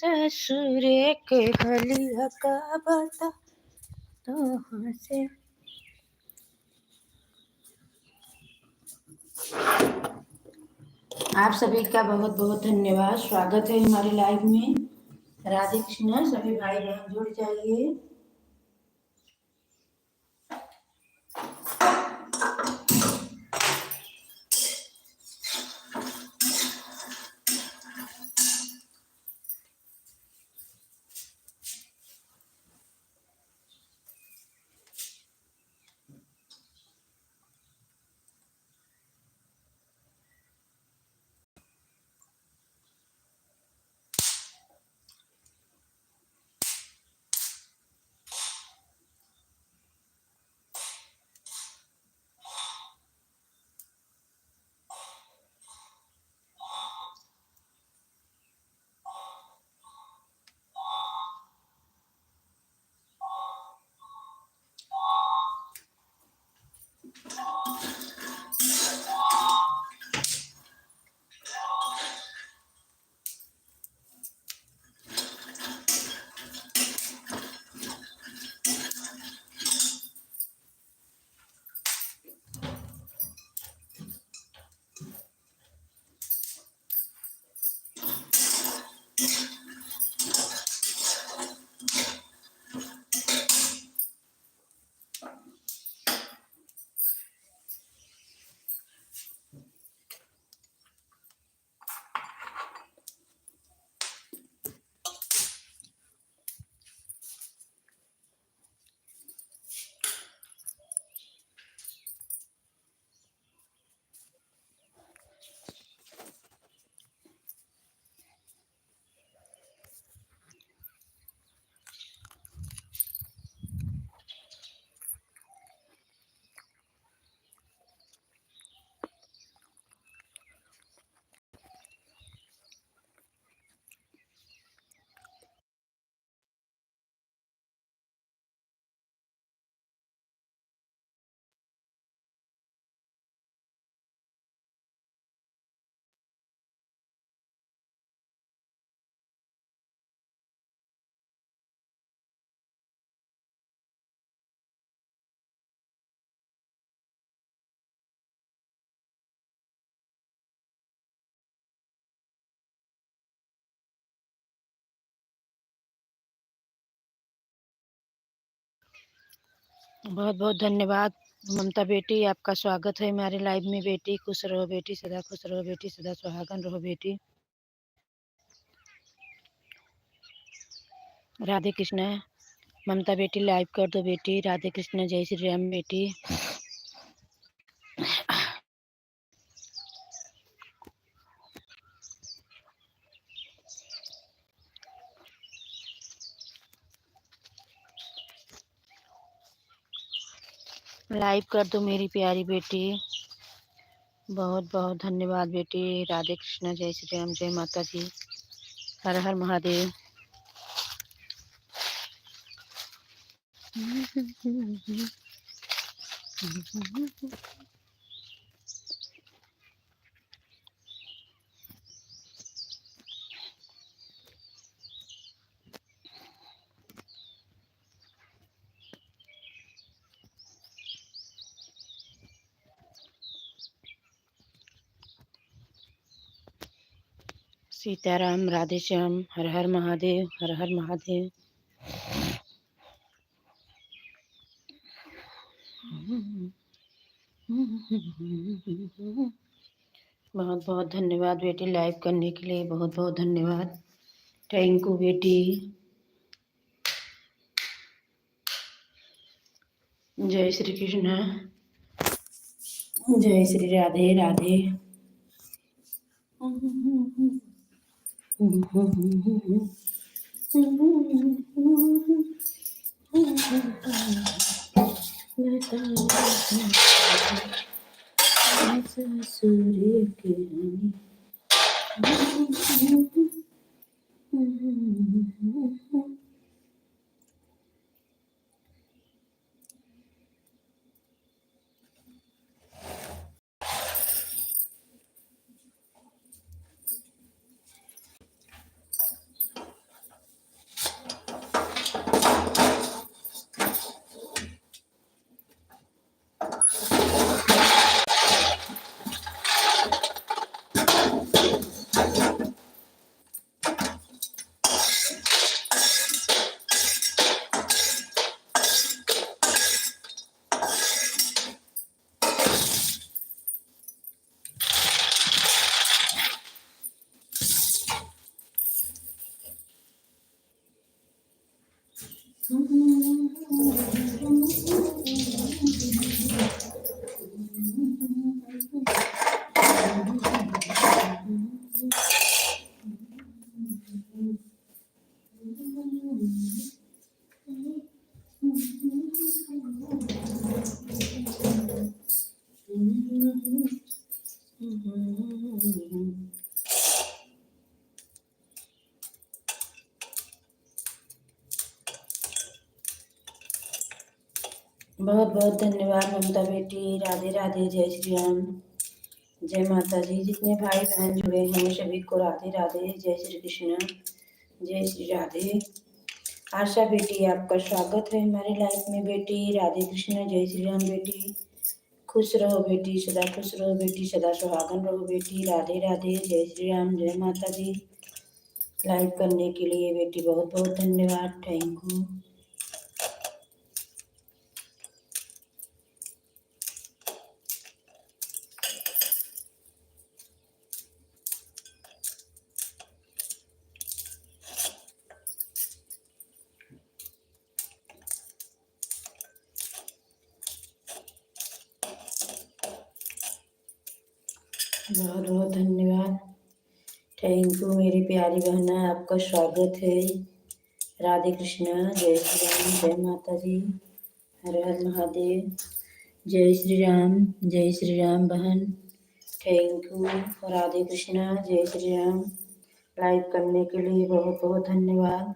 ससुर के गलिया का बता तो से। आप सभी का बहुत बहुत धन्यवाद। स्वागत है हमारे लाइव में। राधे कृष्ण। सभी भाई बहन जुड़ जाइए। बहुत बहुत धन्यवाद ममता बेटी। आपका स्वागत है हमारे लाइव में। बेटी खुश रहो, बेटी सदा खुश रहो, बेटी सदा सुहागन रहो। बेटी राधे कृष्ण। ममता बेटी लाइव कर दो बेटी। राधे कृष्ण। जय श्री राम बेटी। लाइव कर दो मेरी प्यारी बेटी। बहुत बहुत धन्यवाद बेटी। राधे कृष्ण। जय श्री राम। जय माता जी। हर हर महादेव। सीताराम। राधे श्याम। हर हर महादेव। हर हर महादेव। बहुत बहुत धन्यवाद बेटी लाइव करने के लिए। बहुत बहुत धन्यवाद। थैंक यू बेटी। जय श्री कृष्ण। जय श्री राधे राधे। ससुर के बहुत बहुत धन्यवाद ममता बेटी। राधे राधे, जय श्री राम, जय माता जी। जितने भाई बहन जुड़े हैं सभी को राधे राधे, जय श्री कृष्ण, जय श्री राधे। आशा बेटी, आपका स्वागत है हमारे लाइफ में बेटी। राधे कृष्ण, जय श्री राम बेटी। खुश रहो बेटी, सदा खुश रहो बेटी, सदा सुहागन रहो बेटी। राधे राधे, जय श्री राम, जय माता जी। लाइव करने के लिए बेटी बहुत बहुत धन्यवाद, थैंक यू। बहुत बहुत धन्यवाद, थैंक यू मेरी प्यारी बहना, आपका स्वागत है। राधे कृष्णा, जय श्री राम, जय माता जी, हर हर महादेव। जय श्री राम, जय श्री राम बहन, थैंक यू। राधे कृष्णा, जय श्री राम। लाइव करने के लिए बहुत बहुत धन्यवाद।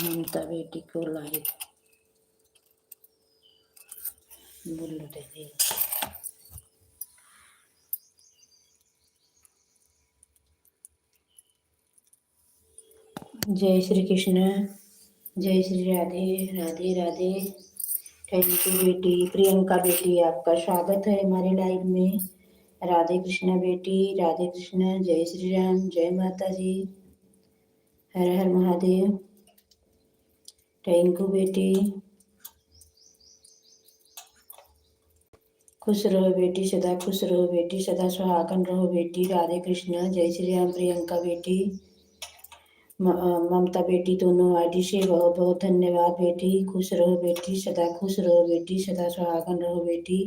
ममता बेटी को लाइव बोलो दे। जय श्री कृष्ण, जय श्री राधे, राधे राधे, थैंक यू बेटी। प्रियंका बेटी, आपका स्वागत है हमारे लाइव में। राधे कृष्णा बेटी, राधे कृष्णा, जय श्री राम, जय माता जी, हर हर महादेव, थैंक यू बेटी। खुश रहो बेटी, सदा खुश रहो बेटी, सदा सुहागन रहो बेटी। राधे कृष्णा, जय श्री राम। प्रियंका बेटी, ममता बेटी, दोनों आईडी से बहुत बहुत धन्यवाद बेटी। खुश रहो बेटी, सदा खुश रहो बेटी, सदा सुहागन रहो बेटी।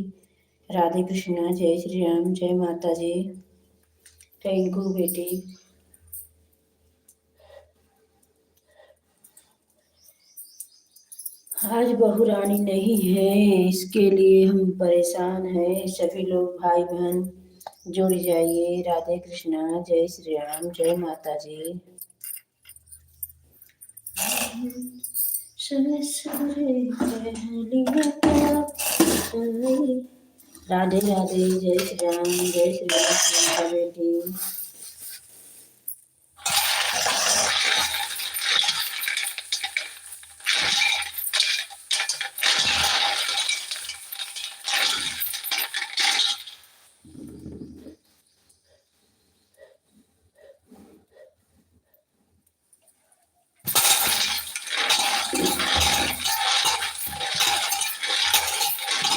राधे कृष्णा, जय श्री राम, जय माता जी, थैंक यू बेटी। आज बहू रानी नहीं है, इसके लिए हम परेशान हैं। सभी लोग भाई बहन जुड़ जाइए। राधे कृष्णा, जय श्री राम, जय माता जी। राधे राधे, जय श्री राम, जय श्री राम बेटी।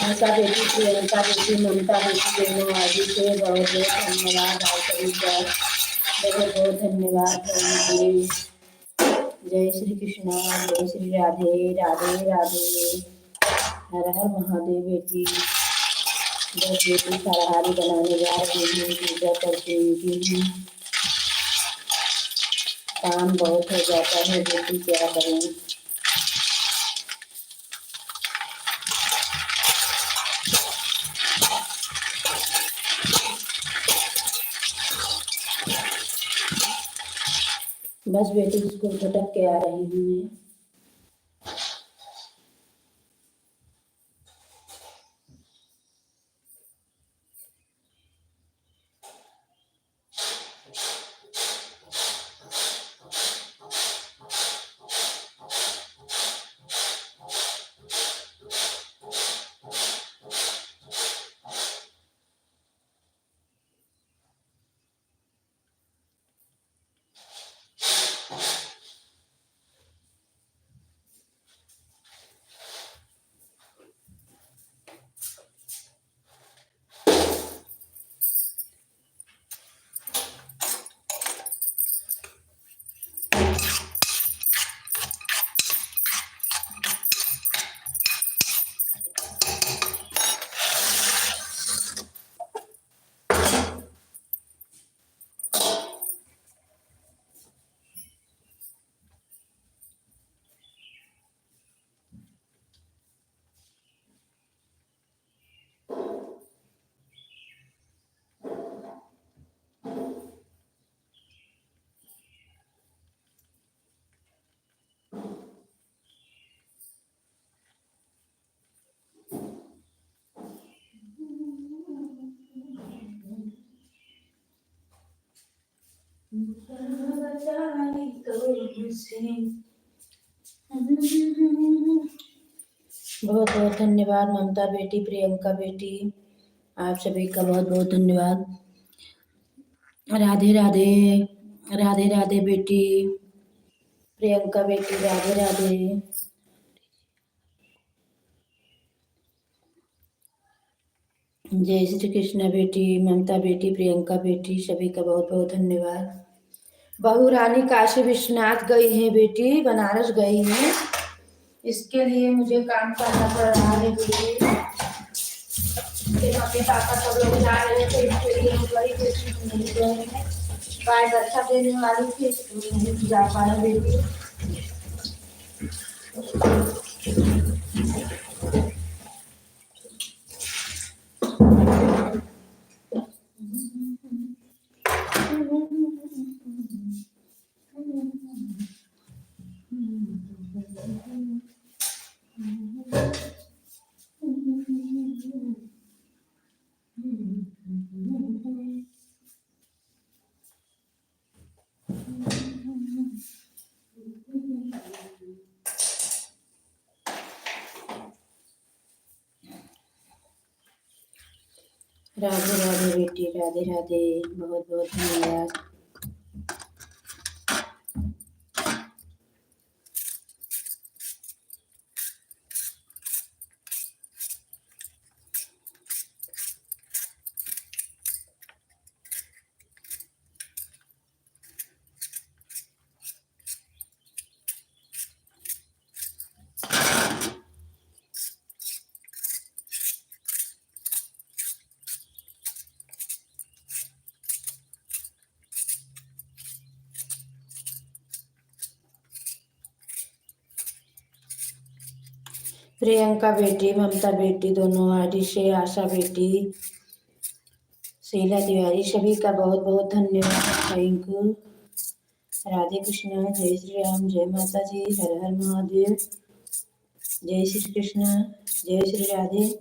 आशा बेटी, प्रियंका बेटी, ममता बेटी, दोनों आदि से बहुत बहुत धन्यवाद। बहुत बहुत धन्यवाद। जय श्री कृष्णा, जय श्री राधे, राधे राधे, हर हर महादेव बेटी। बस बेटी फलाहारी बनाने जा रही हूँ, पूजा करके उनकी काम बहुत हो जाता है बेटी, क्या करूँ। बस बेटी स्कूल भटक के आ रही हूँ मैं। जाए तुमसे। बहुत बहुत धन्यवाद ममता बेटी, प्रियंका बेटी, आप सभी का बहुत बहुत धन्यवाद। राधे राधे, राधे राधे बेटी, प्रियंका बेटी, राधे राधे। जय श्री कृष्ण बेटी, ममता बेटी, प्रियंका बेटी, सभी का बहुत बहुत धन्यवाद। बहू रानी काशी विश्वनाथ गई है बेटी, बनारस गई है, इसके लिए मुझे काम करना पड़ रहा है बेटी। मम्मी पापा सब लोग जा रहे थे, इसके लिए बड़ी बेटी नहीं गए हैं। गाय बच्चा देने वाली थी, नहीं जा पाए बेटी। राधे राधे बेटी, राधे राधे, बहुत बहुत धन्यवाद। प्रियंका बेटी, ममता बेटी, दोनों आदि से आशा बेटी, शीला तिवारी, सभी का बहुत बहुत धन्यवाद। Thank you. राधे कृष्ण, जय श्री राम, जय माता जी, हर हर महादेव, जय श्री कृष्ण, जय श्री राधे।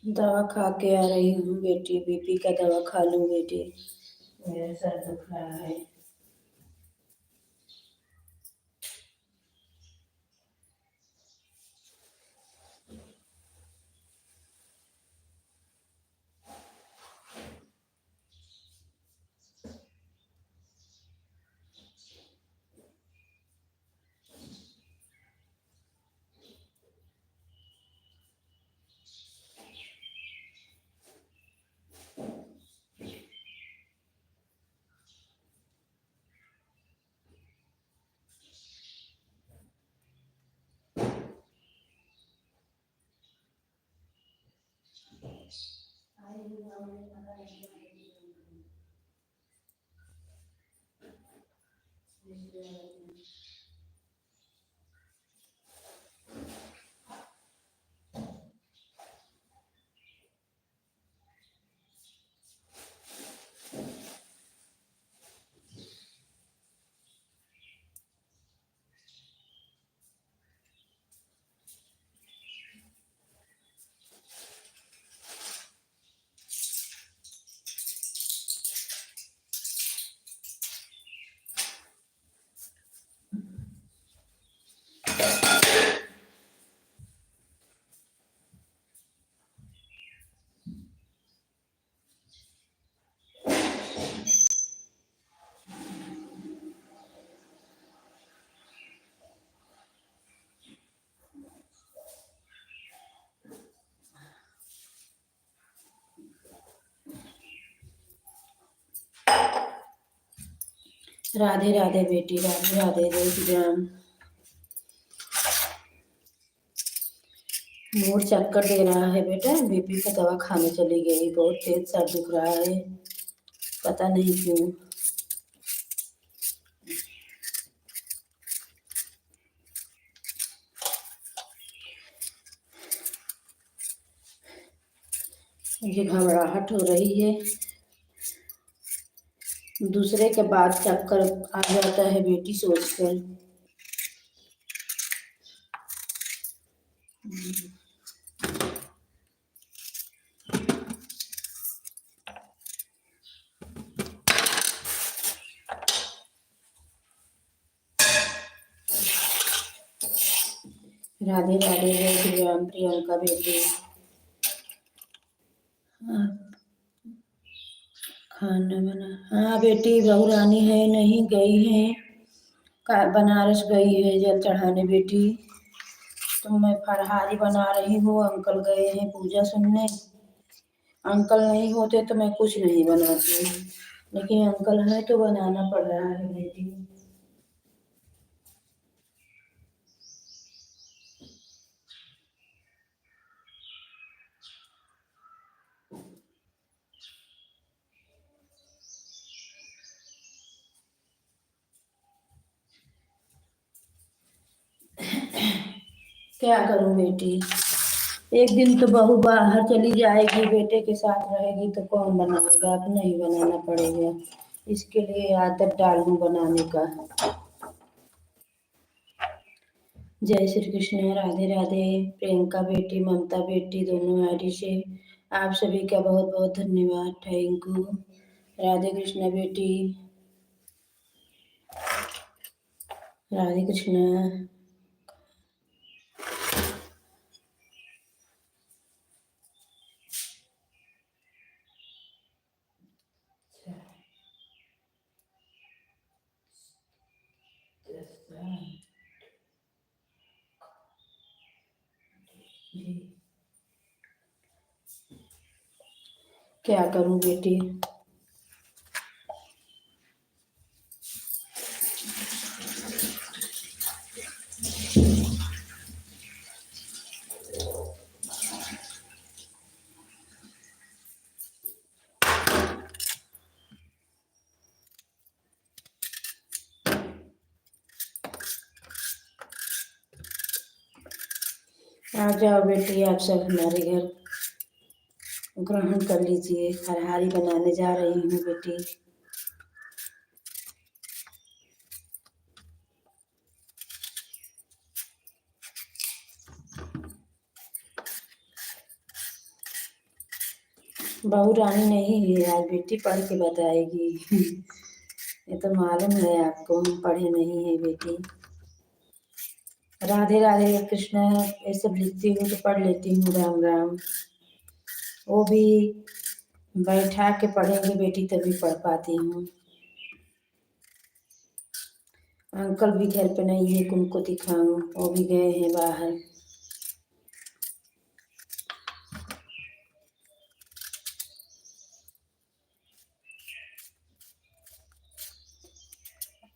दवा खा के आ रही हूँ बेटी, बीपी का दवा खा लूँ बेटी, मेरा सर दुख रहा है। राधे राधे बेटी, राधे राधे, जय श्री राम। मूड चक्कर दे रहा है बेटा, बीपी का दवा खाने चली गई, बहुत तेज सर दुख रहा है, पता नहीं क्यों। मुझे घबराहट हो रही है, दूसरे के बाद चक्कर आ जाता है बेटी सोचकर। राधे राधे, जय श्री राम प्रियंका बेटी। खाना बना, हाँ बेटी, बहू रानी है नहीं, गई है, बनारस गई है जल चढ़ाने बेटी। तो मैं फरहारी बना रही हूँ, अंकल गए हैं पूजा सुनने। अंकल नहीं होते तो मैं कुछ नहीं बनाती, लेकिन अंकल है तो बनाना पड़ रहा है बेटी। क्या करूं बेटी, एक दिन तो बहू बाहर चली जाएगी, बेटे के साथ रहेगी तो कौन बनाएगा, अपना ही बनाना पड़ेगा। इसके लिए आदत डालूं बनाने का। जय श्री कृष्ण, राधे राधे प्रियंका बेटी, ममता बेटी, दोनों आईडी से आप सभी का बहुत बहुत धन्यवाद, थैंक यू। राधे कृष्ण बेटी, राधे कृष्ण। क्या करूं बेटी, आ जाओ बेटी, आप सब हमारे घर ग्रहण कर लीजिए, फरहारी बनाने जा रही हूँ बेटी। बहू रानी नहीं है यार बेटी, पढ़ के बताएगी। ये तो मालूम है आपको, हम पढ़े नहीं है बेटी। राधे राधे कृष्ण ये सब लिखती हूँ तो पढ़ लेती हूँ, राम राम। वो भी बैठा के पढ़ेंगे बेटी तभी पढ़ पाती हूँ। अंकल भी घर पे नहीं है, उनको दिखाऊं, वो भी गए हैं बाहर।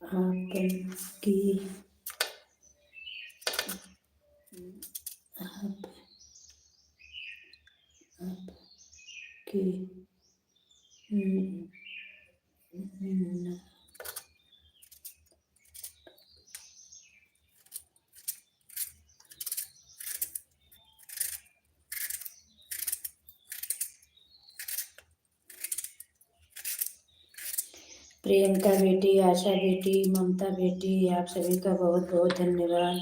आपकी आपकी प्रियंका बेटी, आशा बेटी, ममता बेटी, आप सभी का बहुत बहुत धन्यवाद।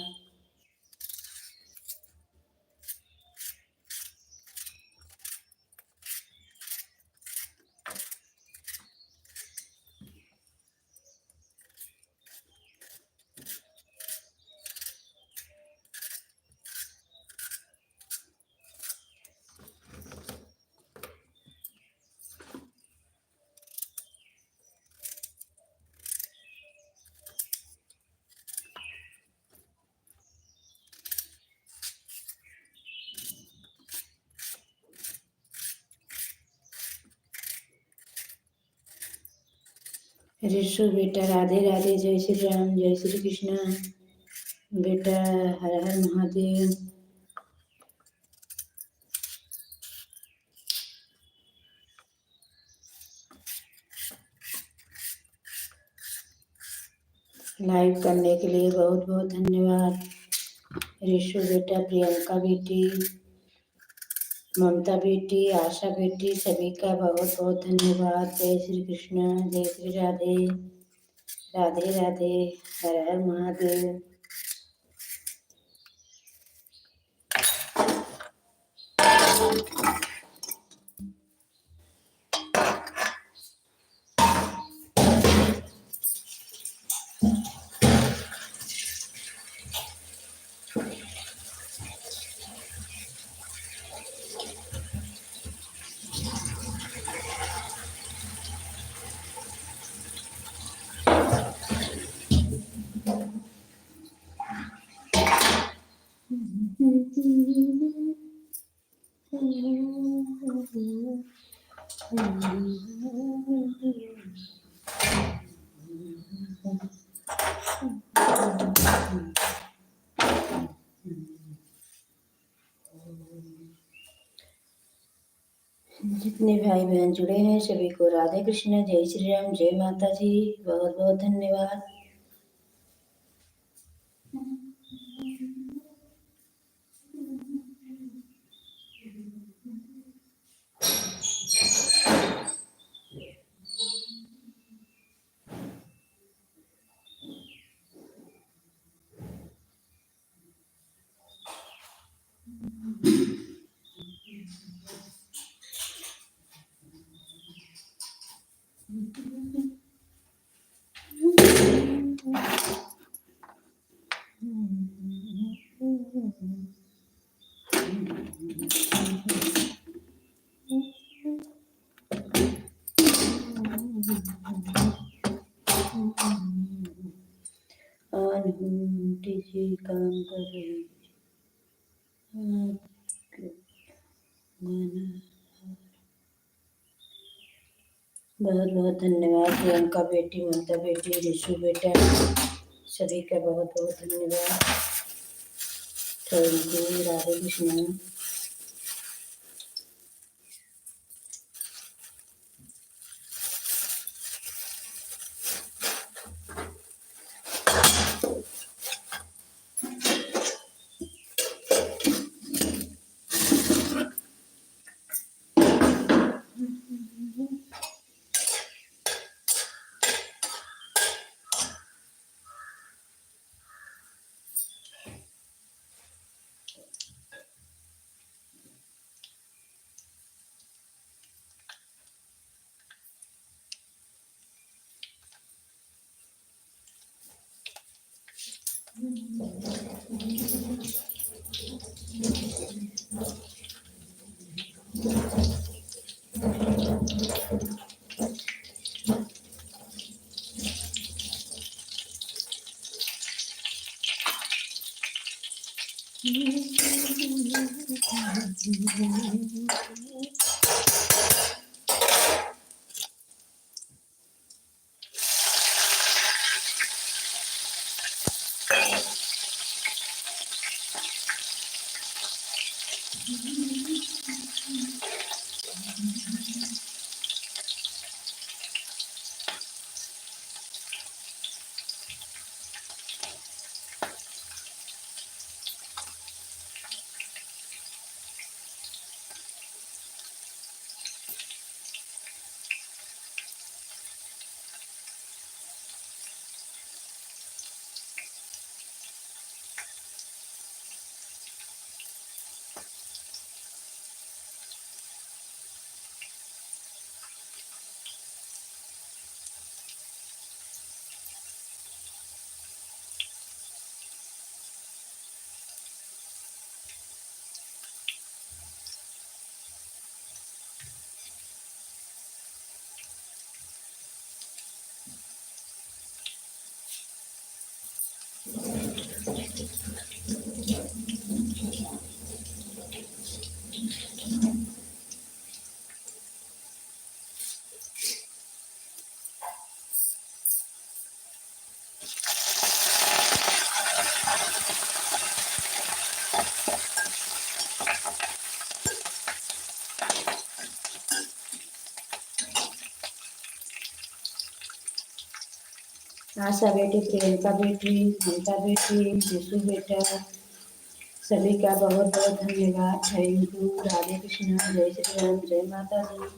ऋषु बेटा राधे राधे, जय श्री राम, जय श्री कृष्ण। बेटा हर हर महादेव। लाइव करने के लिए बहुत बहुत धन्यवाद। ऋषु बेटा, प्रियंका बेटी, ममता बेटी, आशा बेटी, सभी का बहुत बहुत धन्यवाद। जय श्री कृष्ण, जय श्री राधे, राधे राधे, हर हर महादेव। जितने भाई बहन जुड़े हैं सभी को राधे कृष्ण, जय श्री राम, जय माता जी, बहुत बहुत धन्यवाद। डीजे काम कर रही बहुत बहुत धन्यवाद। प्रियंका बेटी, ममता बेटी, ऋषु बेटा, सभी का बहुत बहुत धन्यवाद। Thank you, Radhe Krishna. आशा बेटी, प्रियंका बेटी, ममता बेटी, यीशु बेटा, सभी का बहुत बहुत धन्यवाद। Thank you. राधे कृष्ण, जय श्री राम, जय माता दी।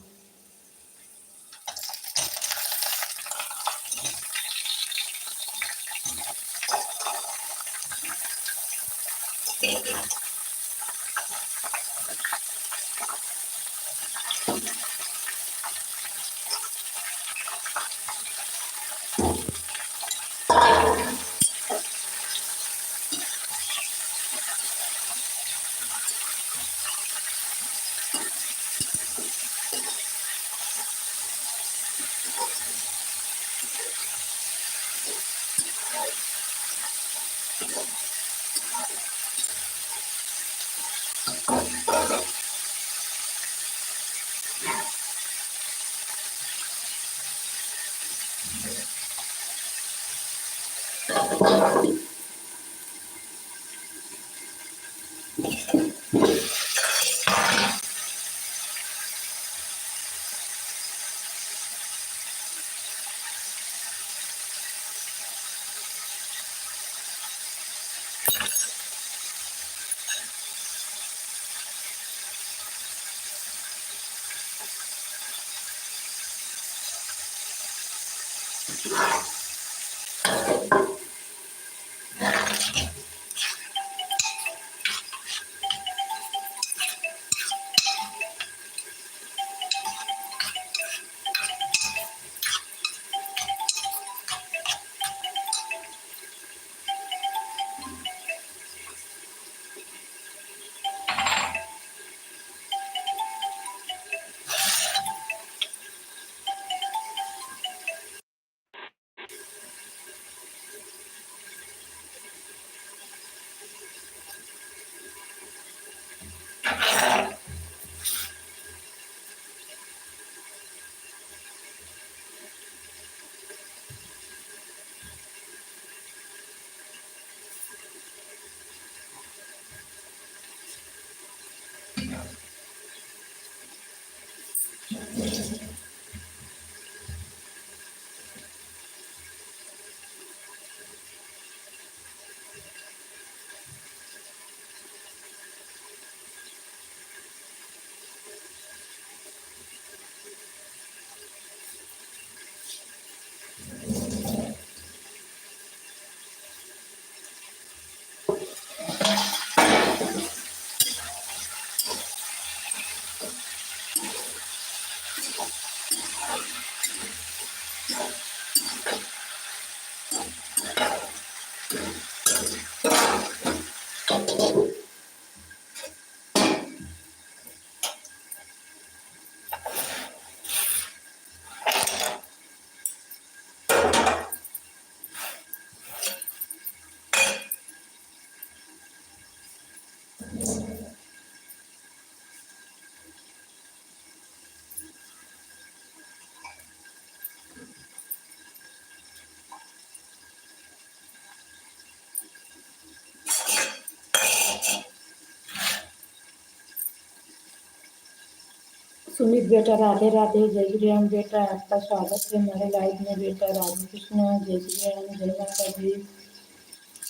सुमित बेटा, राधे राधे, जय श्री राम बेटा, आपका स्वागत है हमारे लाइव में बेटा। राधे कृष्ण, जय श्री राम, जय माता दी,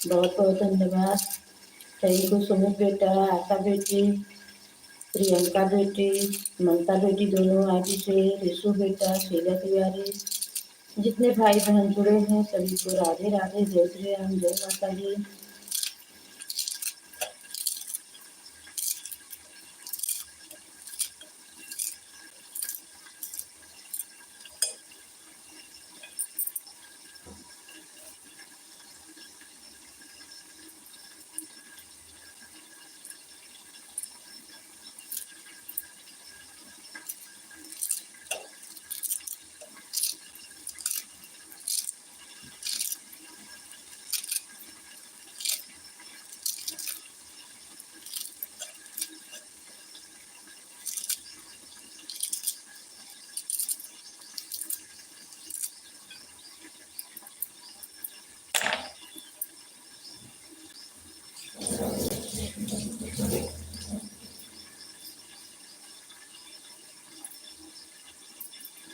बहुत बहुत धन्यवाद। थैंक यू सुमित बेटा, आशा बेटी, प्रियंका बेटी, ममता बेटी, दोनों आगे से, ऋषु बेटा, शीला तिवारी, जितने भाई बहन जुड़े हैं सभी को राधे राधे, जय श्री राम, जय माता दी।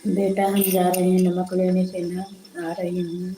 बेटा हम जा रहे हैं नमक लेने से ना, आ रही हूँ।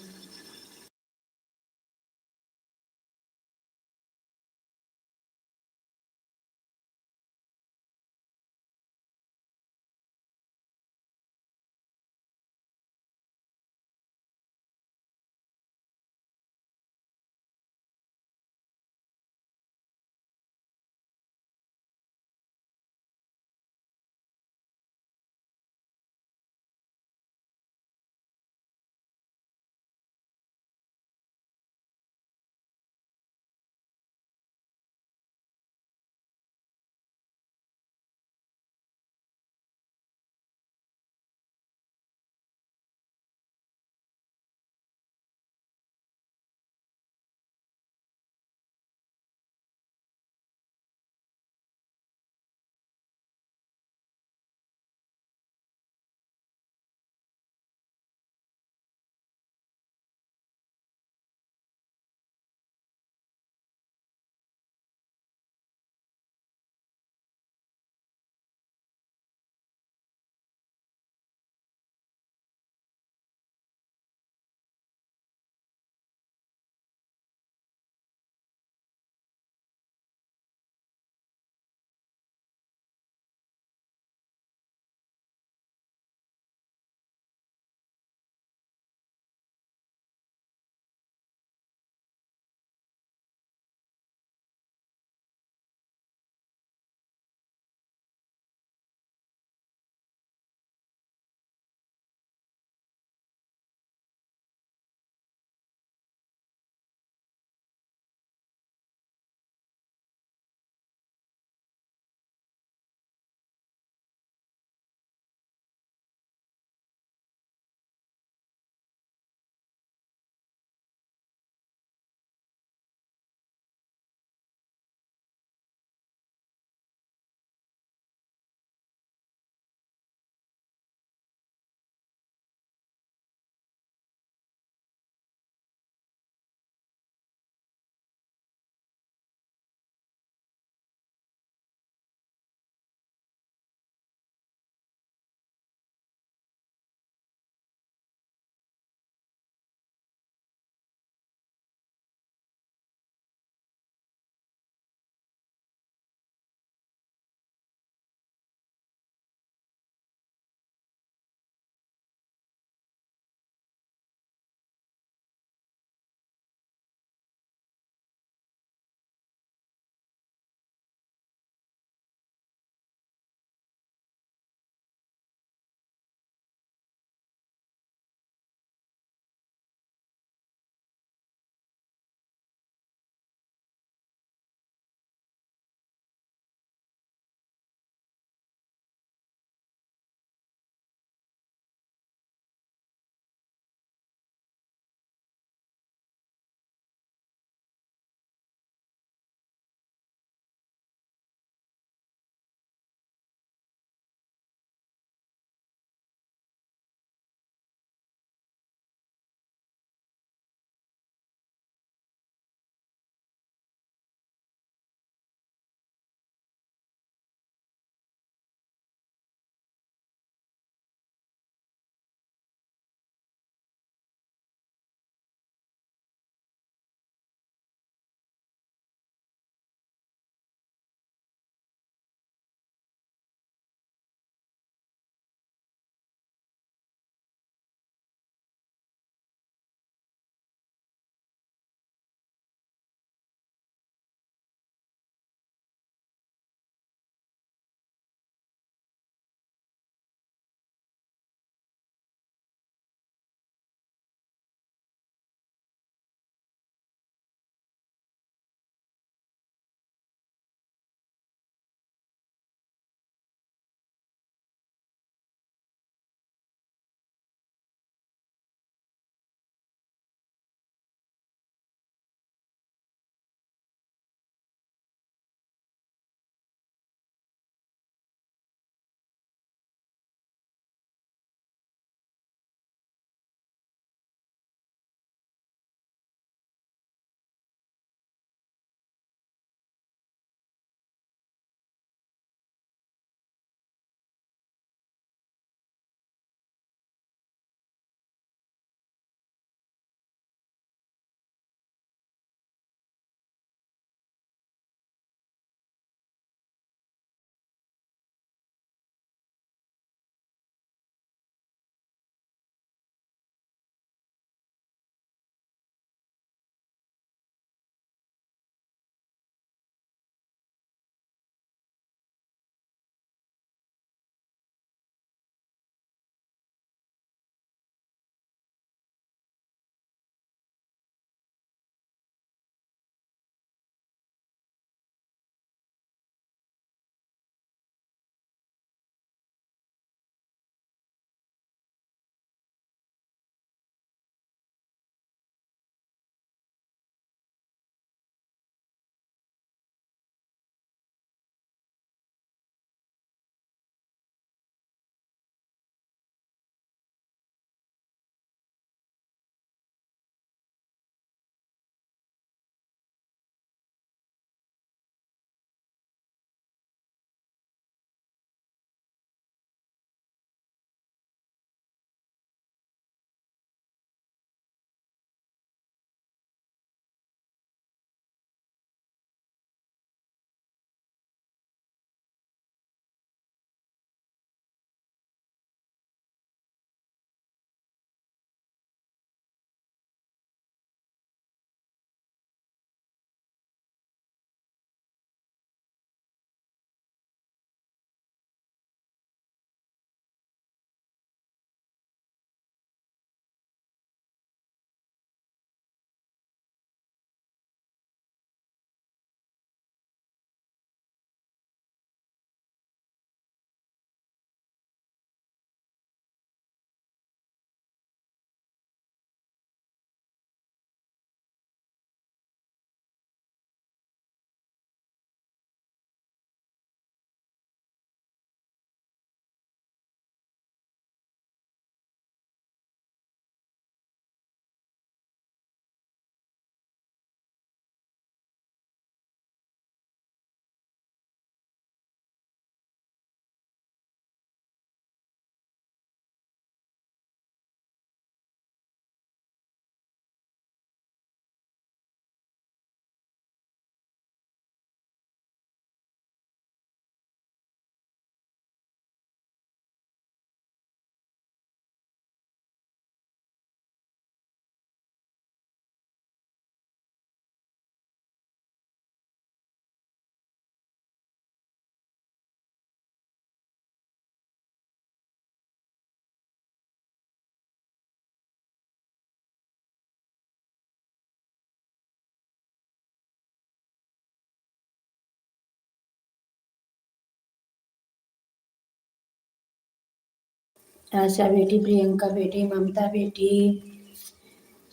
आशा बेटी, प्रियंका बेटी, ममता बेटी,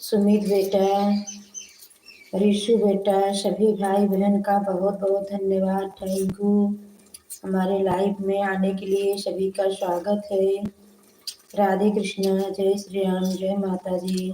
सुमित बेटा, ऋषु बेटा, सभी भाई बहन का बहुत बहुत धन्यवाद। थैंक यू हमारे लाइव में आने के लिए। सभी का स्वागत है। राधे कृष्णा, जय श्री राम, जय माता जी।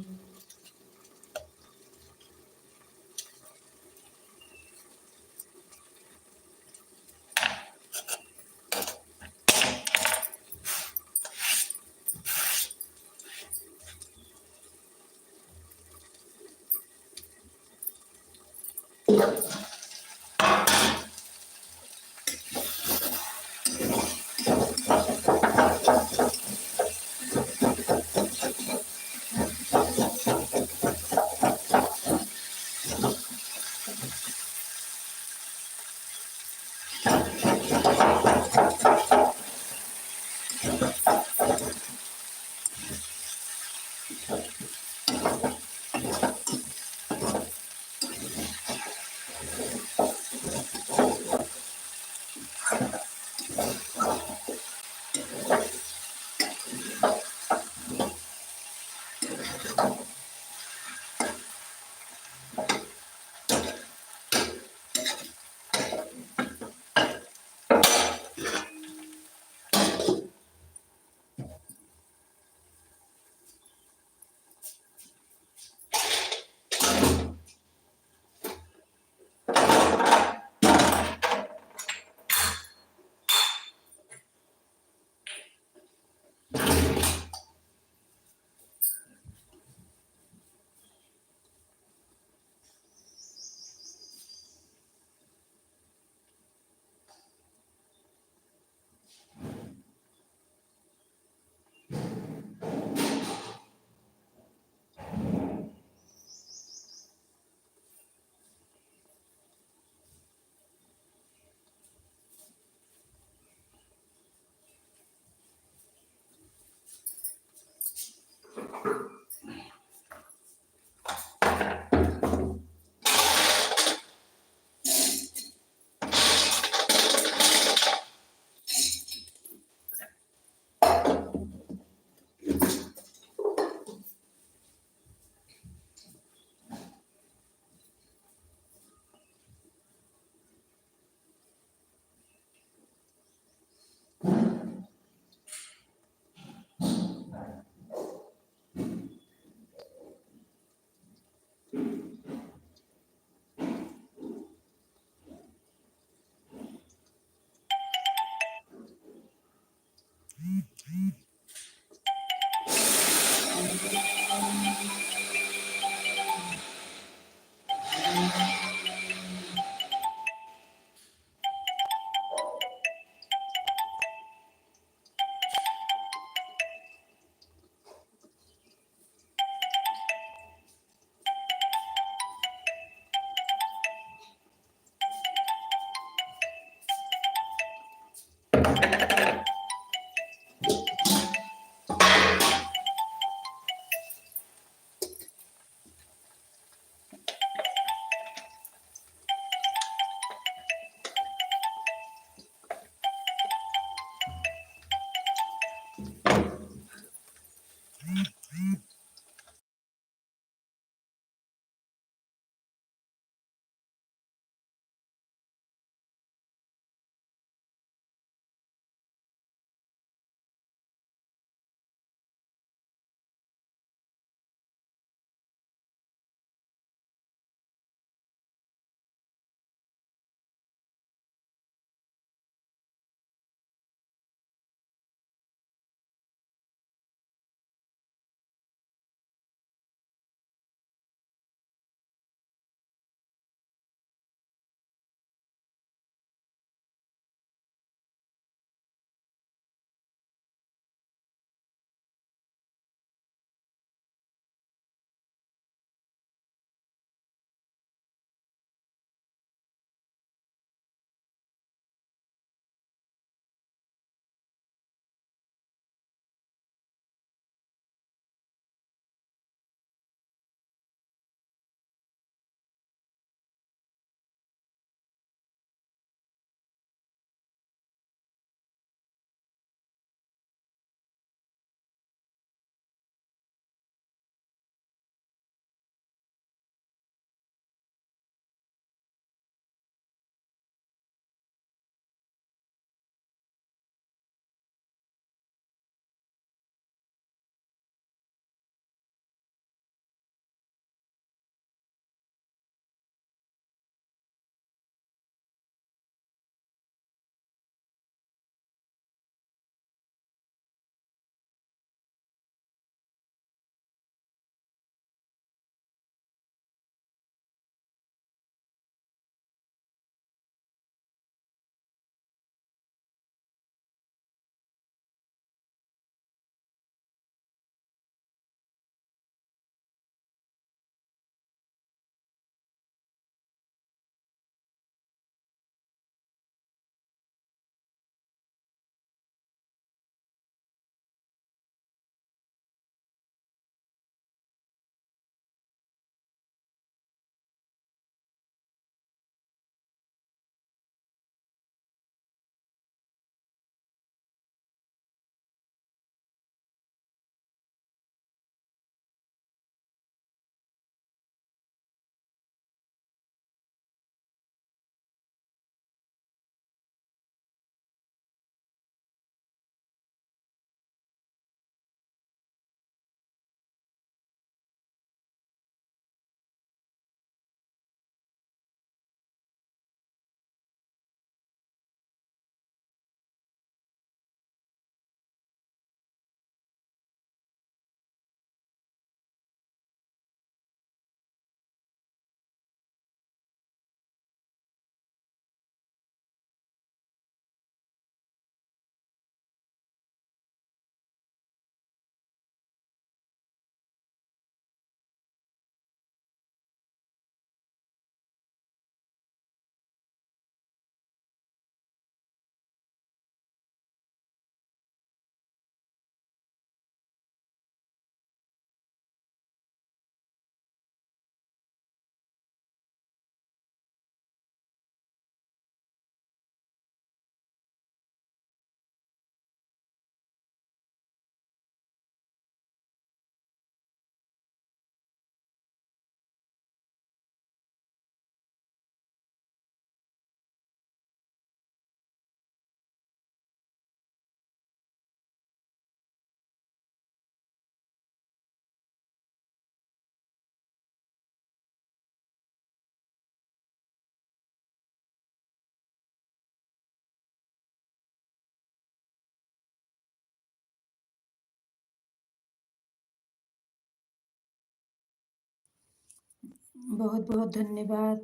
बहुत बहुत धन्यवाद।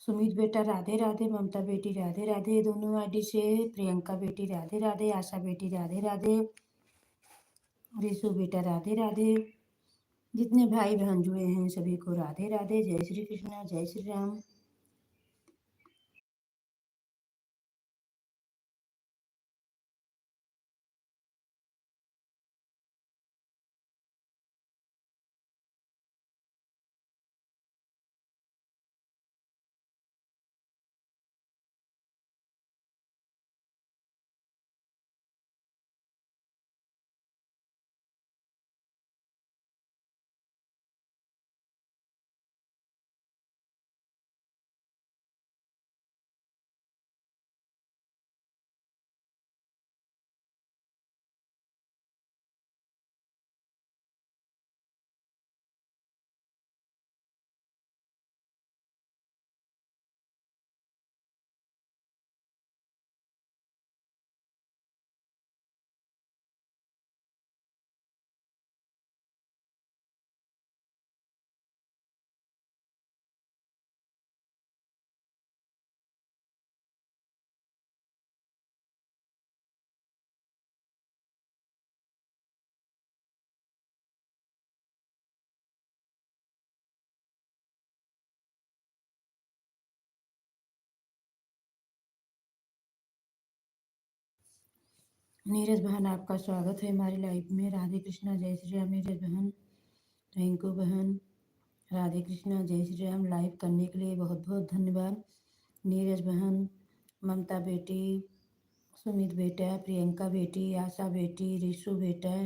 सुमित बेटा राधे राधे, ममता बेटी राधे राधे, दोनों आईडी से। प्रियंका बेटी राधे राधे, आशा बेटी राधे राधे, रिशु बेटा राधे राधे। जितने भाई बहन जुड़े हैं सभी को राधे राधे, जय श्री कृष्णा, जय श्री राम। नीरज बहन आपका स्वागत है हमारी लाइफ में। राधे कृष्णा, जय श्री राम। नीरज बहन, थैंक यू बहन। राधे कृष्णा, जय श्री राम। लाइव करने के लिए बहुत बहुत धन्यवाद। नीरज बहन, ममता बेटी, सुमित बेटा, प्रियंका बेटी, आशा बेटी, रिशु बेटा,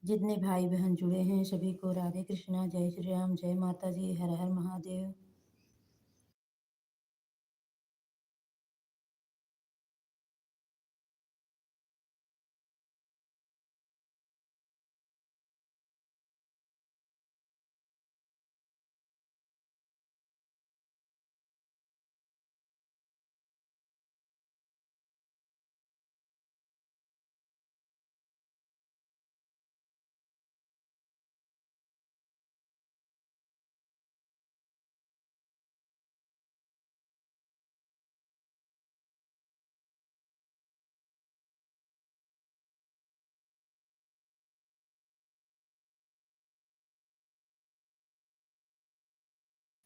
जितने भाई बहन जुड़े हैं सभी को राधे कृष्णा, जय श्री राम, जय माता जी, हर हर महादेव।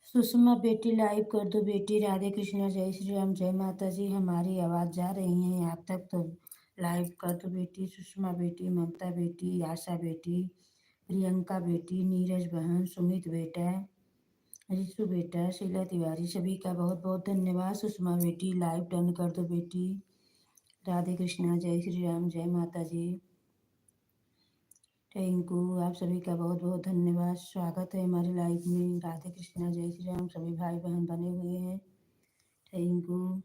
सुषमा बेटी लाइव कर दो बेटी। राधे कृष्णा, जय श्री राम, जय माता जी। हमारी आवाज़ जा रही है आप तक तो लाइव कर दो बेटी। सुषमा बेटी, ममता बेटी, आशा बेटी, प्रियंका बेटी, नीरज बहन, सुमित बेटा, रिशु बेटा, शीला तिवारी, सभी का बहुत बहुत धन्यवाद। सुषमा बेटी लाइव डन कर दो बेटी। राधे कृष्णा, जय श्री राम, जय माता जी, थैंक यू। आप सभी का बहुत बहुत धन्यवाद। स्वागत है हमारी लाइफ में। राधे कृष्णा, जय श्री राम। सभी भाई बहन बने हुए हैं, थैंक यू।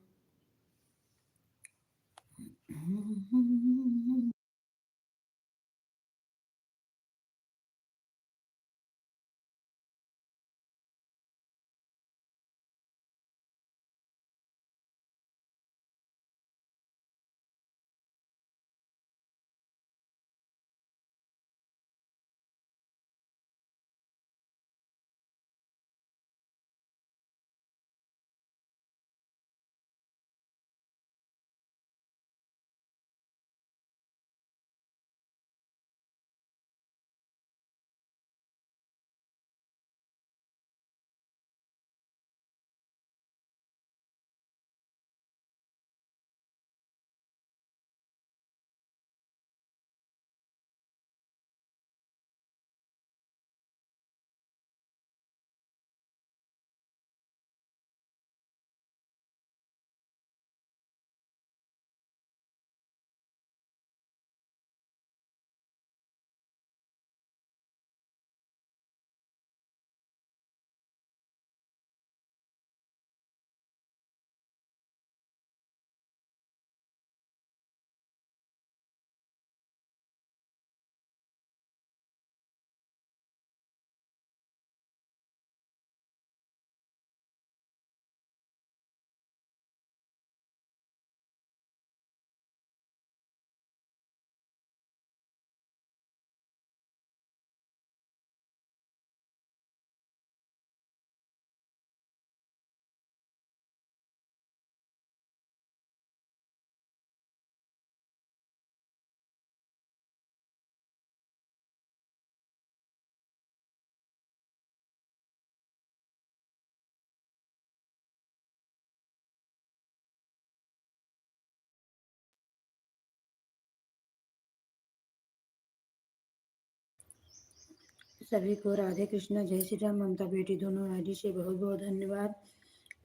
सभी को राधे कृष्णा जय श्री राम। ममता बेटी दोनों आईडी से बहुत बहुत धन्यवाद।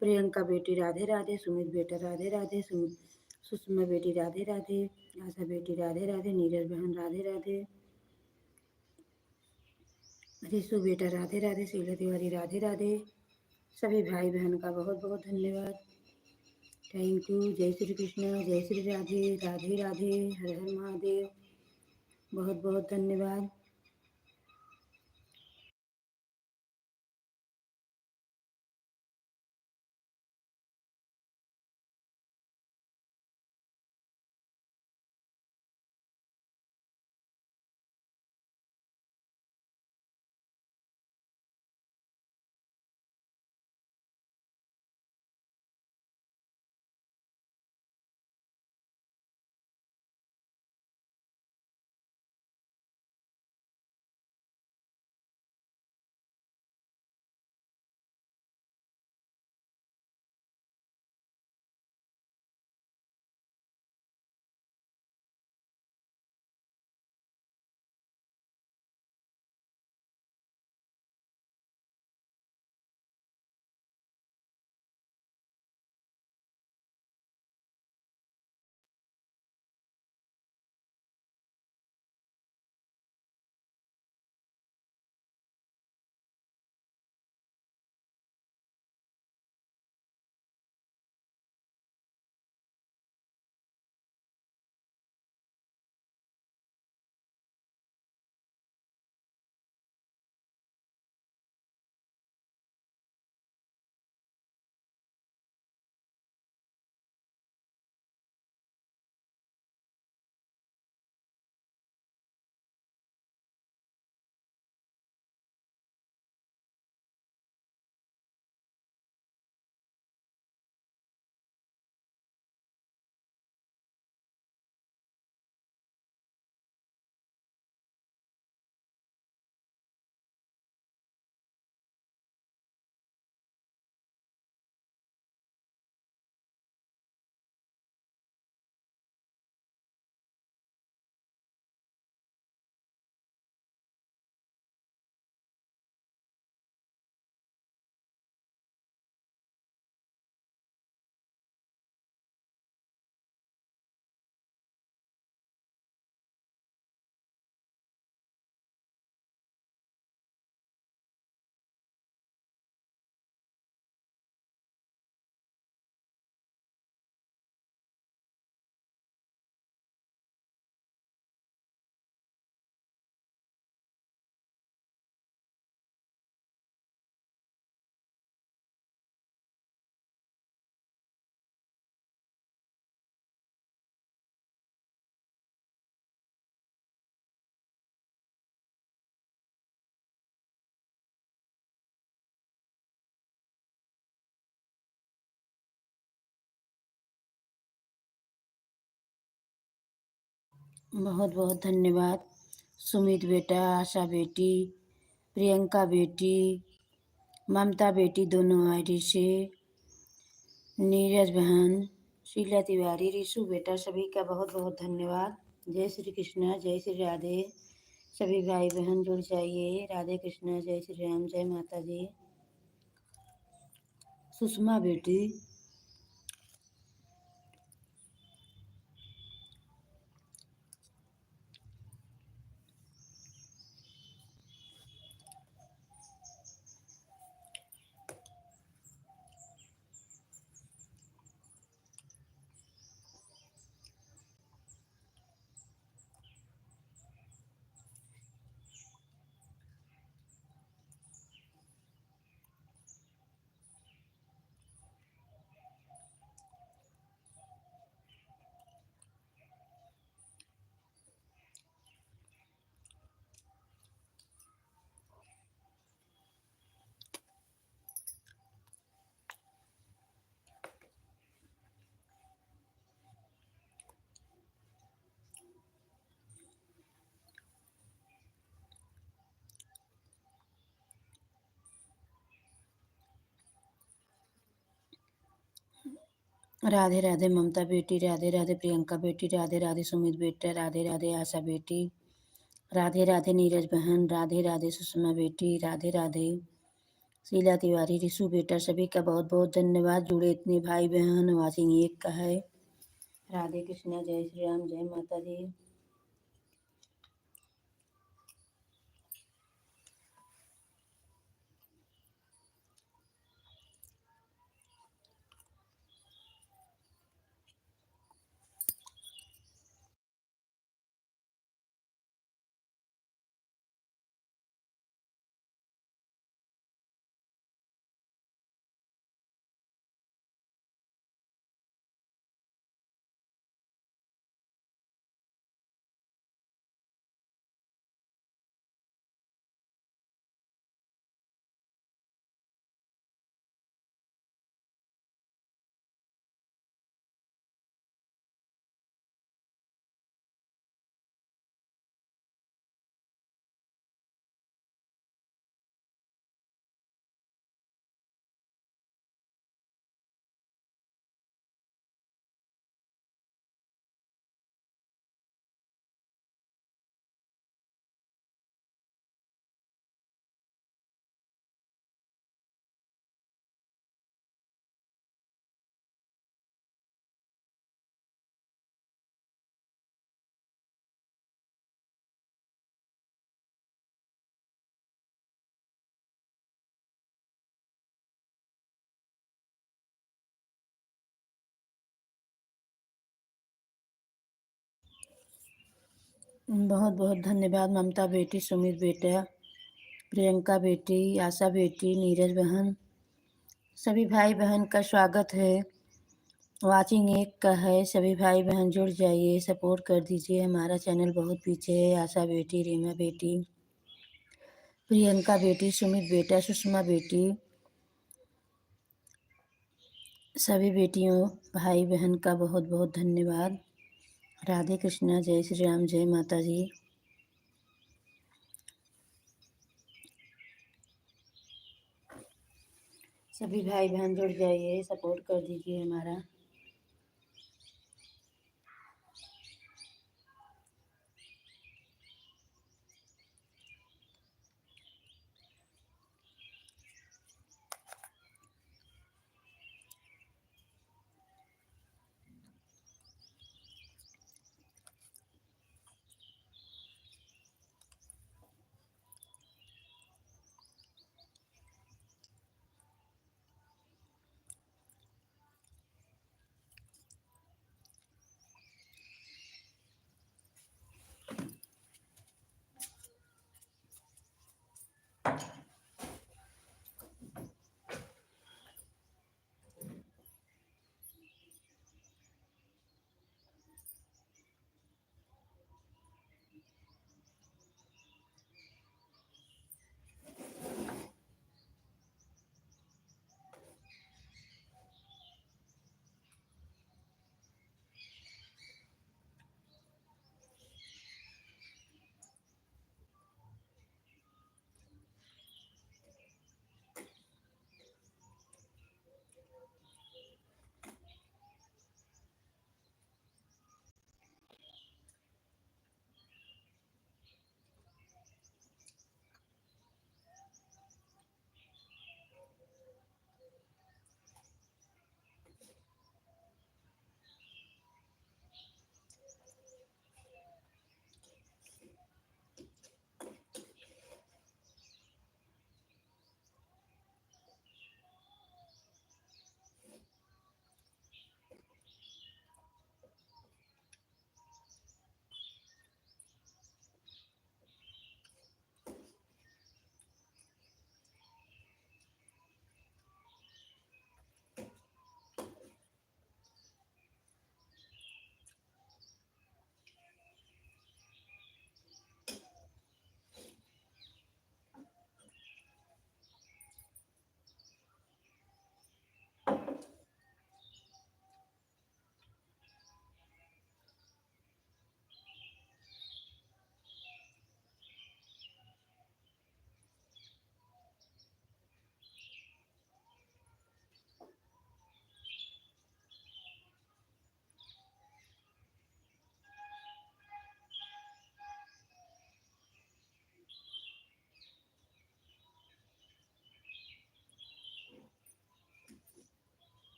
प्रियंका बेटी राधे राधे, सुमित बेटा राधे राधे, सुषमा बेटी राधे राधे, आशा बेटी राधे राधे, नीरज बहन राधे राधे, रिशु बेटा राधे राधे, शीला तिवारी राधे राधे। सभी भाई बहन का बहुत बहुत धन्यवाद। Thank you. जय श्री कृष्ण, जय श्री राधे, राधे राधे, हर हर महादेव। बहुत बहुत धन्यवाद। बहुत बहुत धन्यवाद। सुमित बेटा, आशा बेटी, प्रियंका बेटी, ममता बेटी दोनों आईडी से, नीरज बहन, शीला तिवारी, रिशु बेटा, सभी का बहुत बहुत धन्यवाद। जय श्री कृष्णा, जय श्री राधे। सभी भाई बहन जुड़ जाइए। राधे कृष्णा, जय श्री राम, जय माता जी। सुषमा बेटी, राधे राधे ममता बेटी, राधे राधे प्रियंका बेटी, राधे राधे सुमित बेटा, राधे राधे आशा बेटी, राधे राधे नीरज बहन, राधे राधे सुषमा बेटी, राधे राधे शीला तिवारी, रिशु बेटा, सभी का बहुत बहुत धन्यवाद। जुड़े इतने भाई बहन, वाचिंग एक का है। राधे कृष्णा, जय श्री राम, जय माता दी। बहुत बहुत धन्यवाद ममता बेटी, सुमित बेटा, प्रियंका बेटी, आशा बेटी, नीरज बहन, सभी भाई बहन का स्वागत है। वाचिंग एक का है। सभी भाई बहन जुड़ जाइए, सपोर्ट कर दीजिए। हमारा चैनल बहुत पीछे है। आशा बेटी, रीमा बेटी, प्रियंका बेटी, सुमित बेटा, सुषमा बेटी, सभी बेटियों भाई बहन का बहुत बहुत धन्यवाद। राधे कृष्णा, जय श्री राम, जय माता जी। सभी भाई बहन जुड़ जाइए, सपोर्ट कर दीजिए हमारा।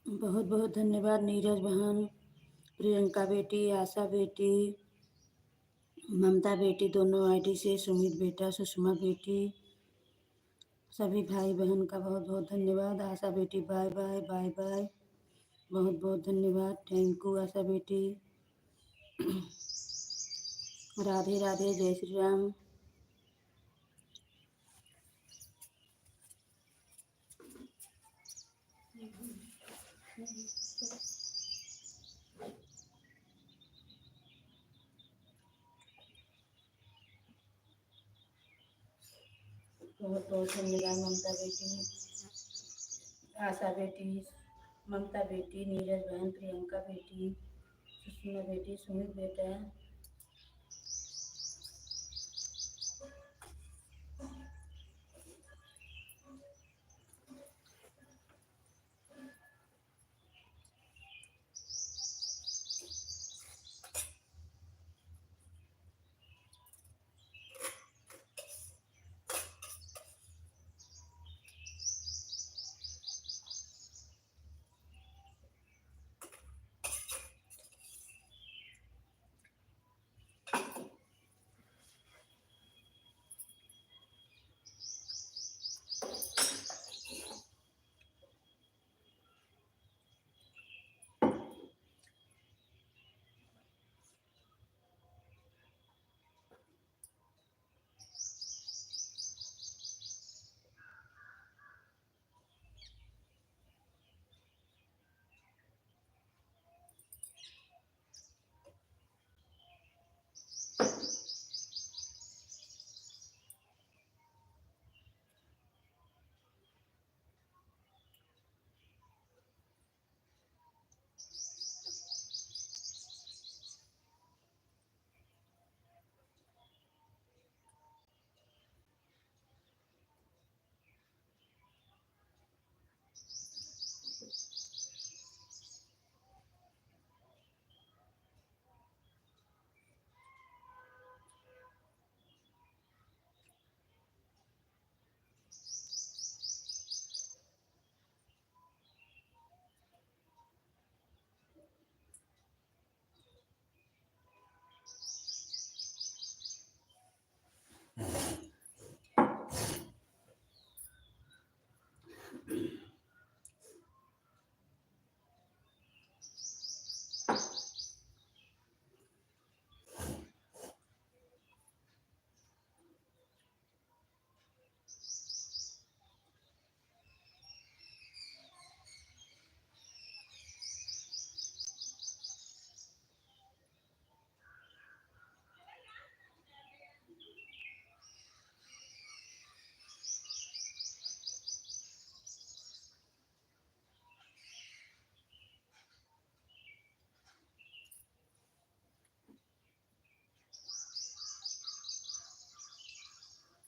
बहुत बहुत धन्यवाद नीरज बहन, प्रियंका बेटी, आशा बेटी, ममता बेटी दोनों आईडी से, सुमित बेटा, सुषमा बेटी, सभी भाई बहन का बहुत बहुत धन्यवाद। आशा बेटी बाय बाय बाय बाय, बहुत बहुत धन्यवाद, थैंक यू आशा बेटी। राधे राधे, जय श्री राम। बहुत बहुत धन्यवाद ममता बेटी, आशा बेटी, ममता बेटी, नीरज बहन, प्रियंका बेटी, सुषमा बेटी, सुमित बेटा।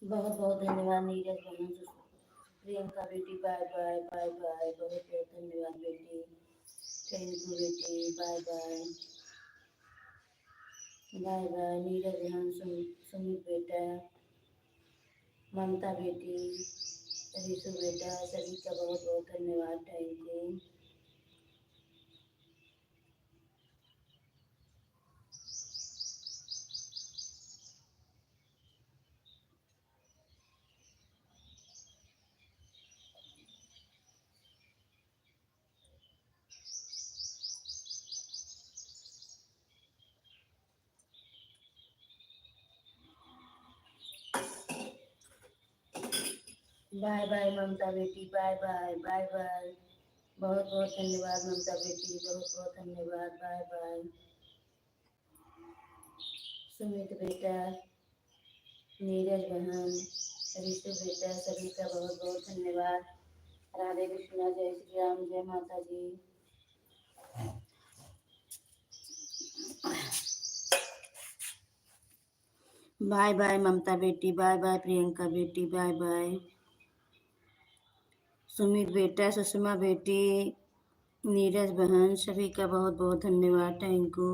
बहुत बहुत धन्यवाद नीरज बहन। प्रियंका बेटी बाय बाय बाय बाय, बहुत बहुत धन्यवाद बेटी। थैंक यू बेटी, bye bye bye bye. Neeraj बहन, सुमित बेटा, ममता बेटी, रिशु बेटा, सभी का बहुत बहुत धन्यवाद। Thank you. बाय बाय ममता बेटी, बाय बाय बाय बाय। बहुत बहुत धन्यवाद ममता बेटी, बहुत बहुत धन्यवाद, बाय बाय। सुमित बेटा, नीरज बहन, रितु बेटा, सभी का बहुत बहुत धन्यवाद। राधे कृष्णा, जय श्री राम, जय माता जी। बाय बाय ममता बेटी, बाय बाय प्रियंका बेटी, बाय बाय सुमित बेटा, सुषमा बेटी, नीरज बहन, सभी का बहुत बहुत धन्यवाद। Thank you.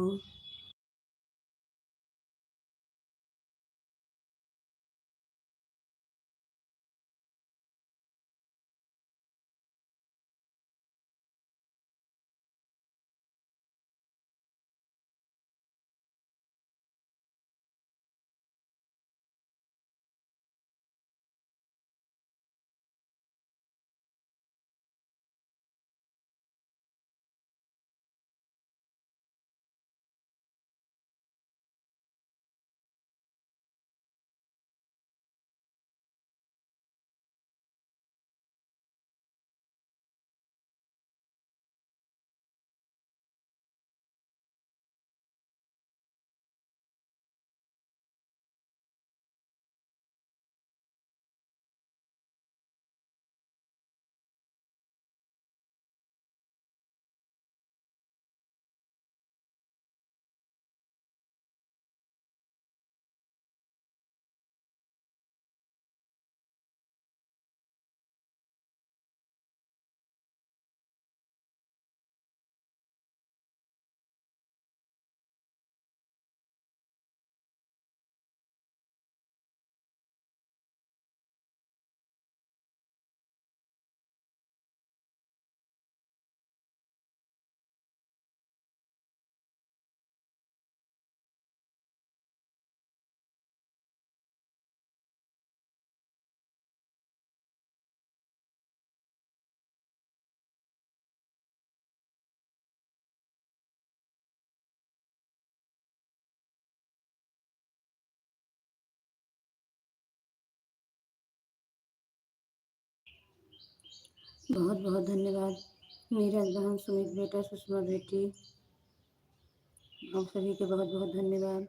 बहुत बहुत धन्यवाद नीरज बहन, सुमित बेटा, सुषमा बेटी, आप सभी के बहुत बहुत धन्यवाद।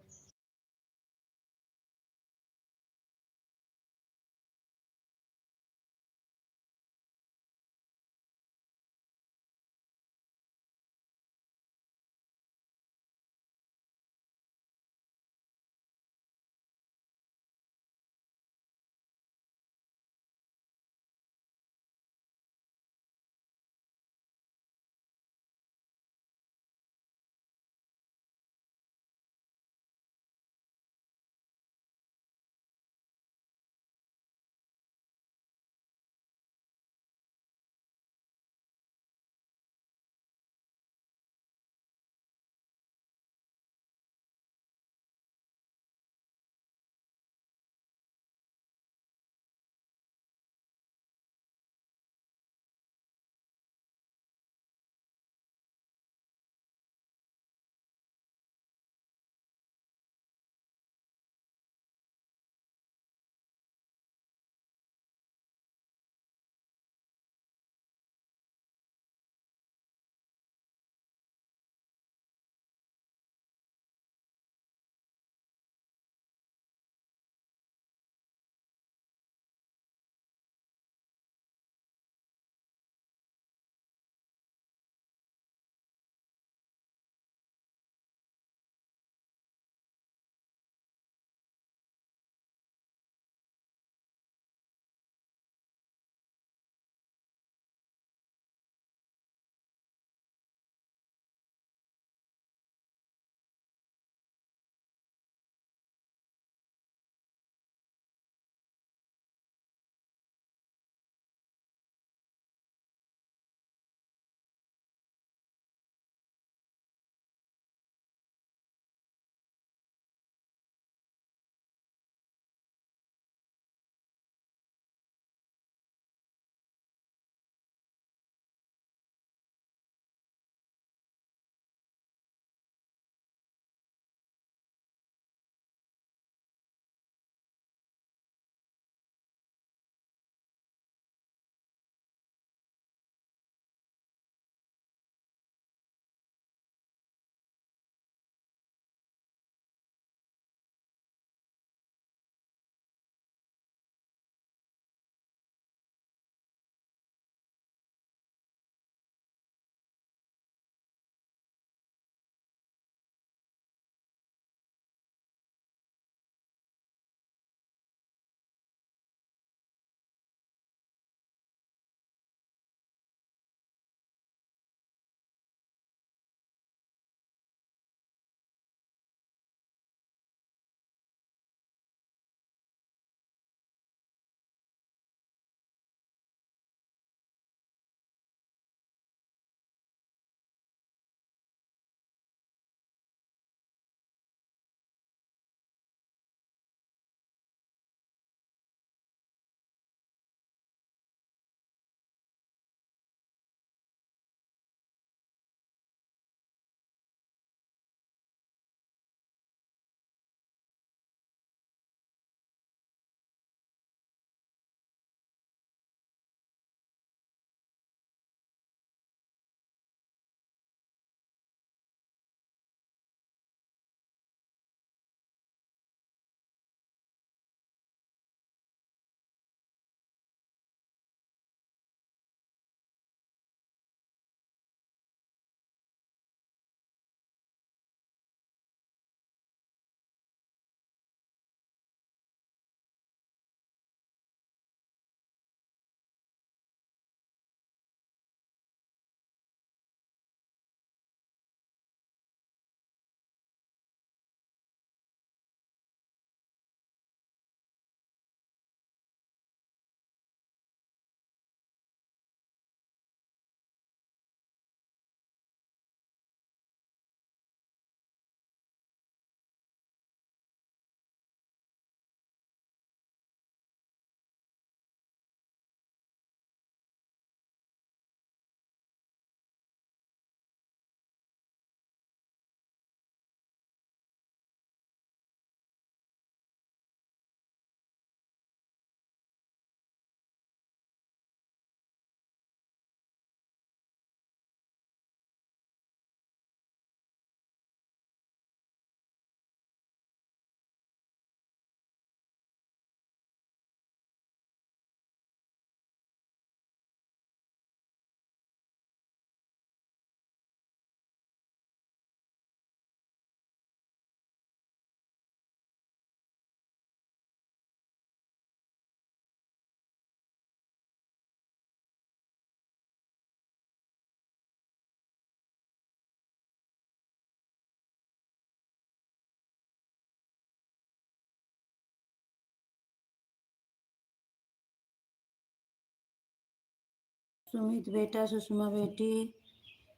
सुमित बेटा, सुषमा बेटी,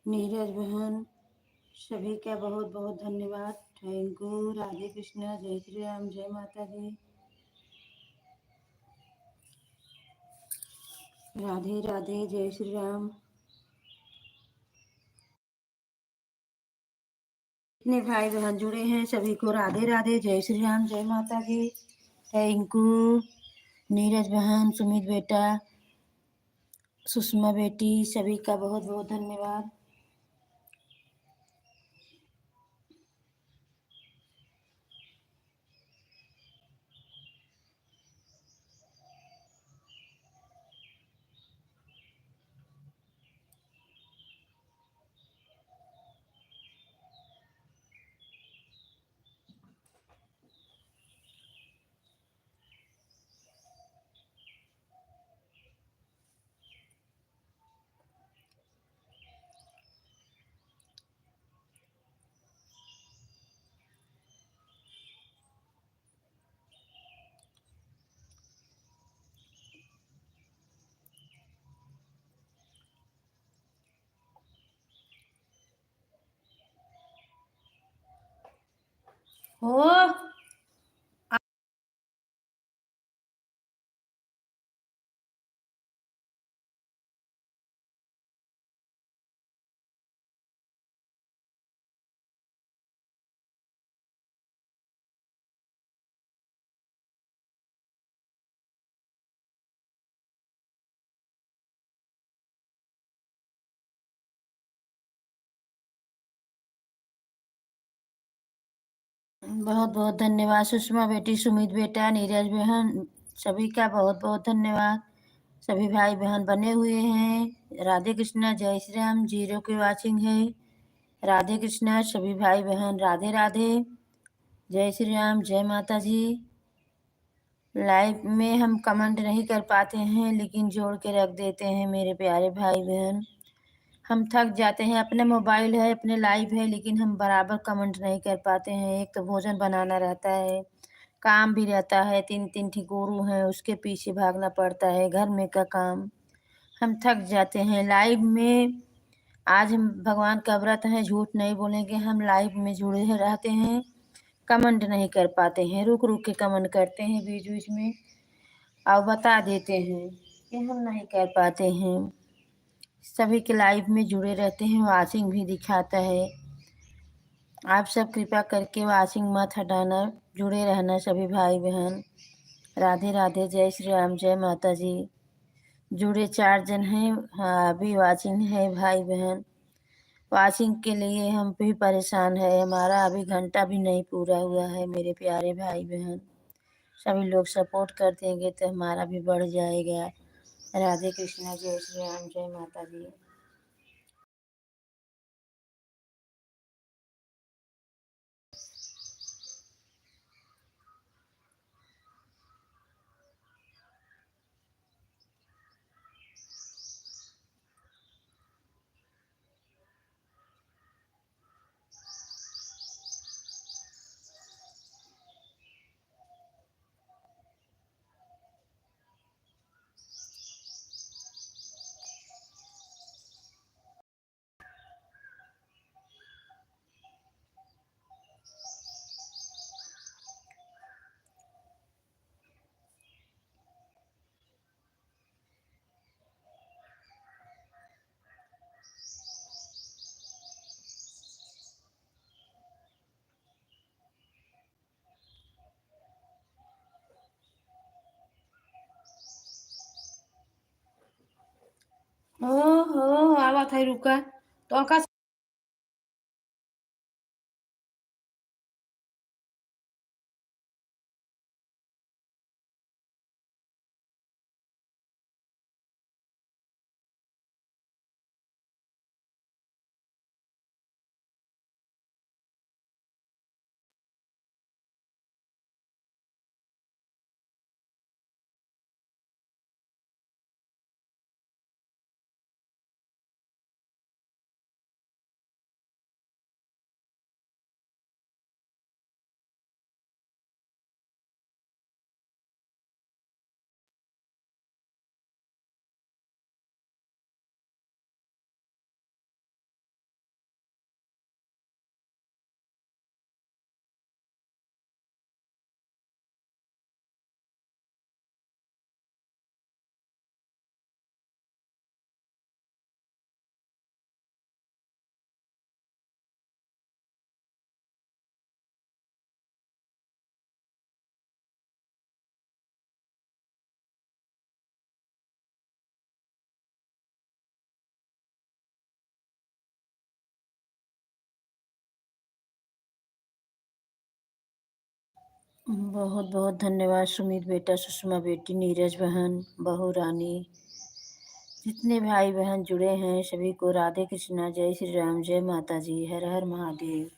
नीरज बहन, सभी का बहुत बहुत धन्यवाद। Thank you. राधे कृष्णा, जय श्री राम, जय माता दी। राधे राधे, जय श्री राम। इतने भाई बहन जुड़े हैं सभी को राधे राधे, जय श्री राम, जय माता दी। Thank you. नीरज बहन, सुमित बेटा, सुषमा बेटी, सभी का बहुत बहुत धन्यवाद। हो बहुत बहुत धन्यवाद सुषमा बेटी, सुमित बेटा, नीरज बहन, सभी का बहुत बहुत धन्यवाद। सभी भाई बहन बने हुए हैं। राधे कृष्णा, जय श्री राम। जीरो की वाचिंग है। राधे कृष्णा, सभी भाई बहन राधे राधे, जय श्री राम, जय माता जी। लाइव में हम कमेंट नहीं कर पाते हैं, लेकिन जोड़ के रख देते हैं मेरे प्यारे भाई बहन। हम थक जाते हैं, अपने मोबाइल है, अपने लाइव है, लेकिन हम बराबर कमेंट नहीं कर पाते हैं। एक तो भोजन बनाना रहता है, काम भी रहता है, 3 ठिकोरू हैं, उसके पीछे भागना पड़ता है, घर में का काम। हम थक जाते हैं लाइव में। आज हम भगवान का व्रत है, झूठ नहीं बोलेंगे, हम लाइव में जुड़े रहते हैं, कमेंट नहीं कर पाते हैं, रुक रुक के कमेंट करते हैं बीच बीच में और बता देते हैं कि हम नहीं कर पाते हैं। सभी के लाइव में जुड़े रहते हैं, वाचिंग भी दिखाता है। आप सब कृपा करके वाचिंग मत हटाना, जुड़े रहना सभी भाई बहन। राधे राधे, जय श्री राम, जय माता जी। जुड़े 4 जन हैं। हाँ, अभी वाचिंग है भाई बहन। वाचिंग के लिए हम भी परेशान है, हमारा अभी घंटा भी नहीं पूरा हुआ है मेरे प्यारे भाई बहन। सभी लोग सपोर्ट कर देंगे तो हमारा भी बढ़ जाएगा। राधे कृष्णा, जय श्री राम, जय माता दी। हो आवत है, रुका तो का बहुत बहुत धन्यवाद सुमित बेटा, सुषमा बेटी, नीरज बहन, बहू रानी, जितने भाई बहन जुड़े हैं सभी को राधे कृष्णा, जय श्री राम, जय माता जी, हर हर महादेव।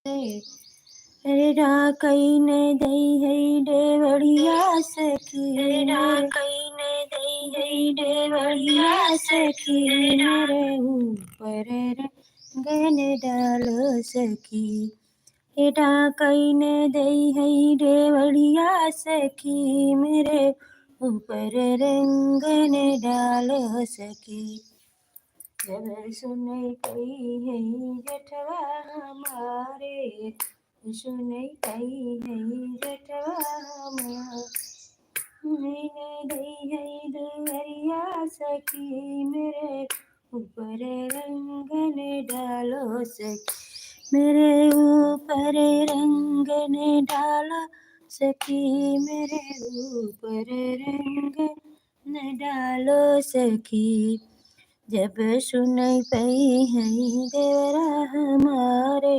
रे कई ने दई है डे बढ़िया सखी, रे कई ने दई है डे बढ़िया सखी, मेरे ऊपर रंगन डालो सखी, हेटा कई ने दई है डे बढ़िया सखी, मेरे ऊपर रंगन डालो सखी। जब सुनै कई है जठवा हमारे, सुनै कई है जठवा हमारे, मैंने दई है दुहरिया सखी, मेरे ऊपर रंगन डालो सखी, मेरे ऊपर रंगन डालो सखी, मेरे ऊपर रंगन डालो सखी। जब सुनै पई है देवरा हमारे,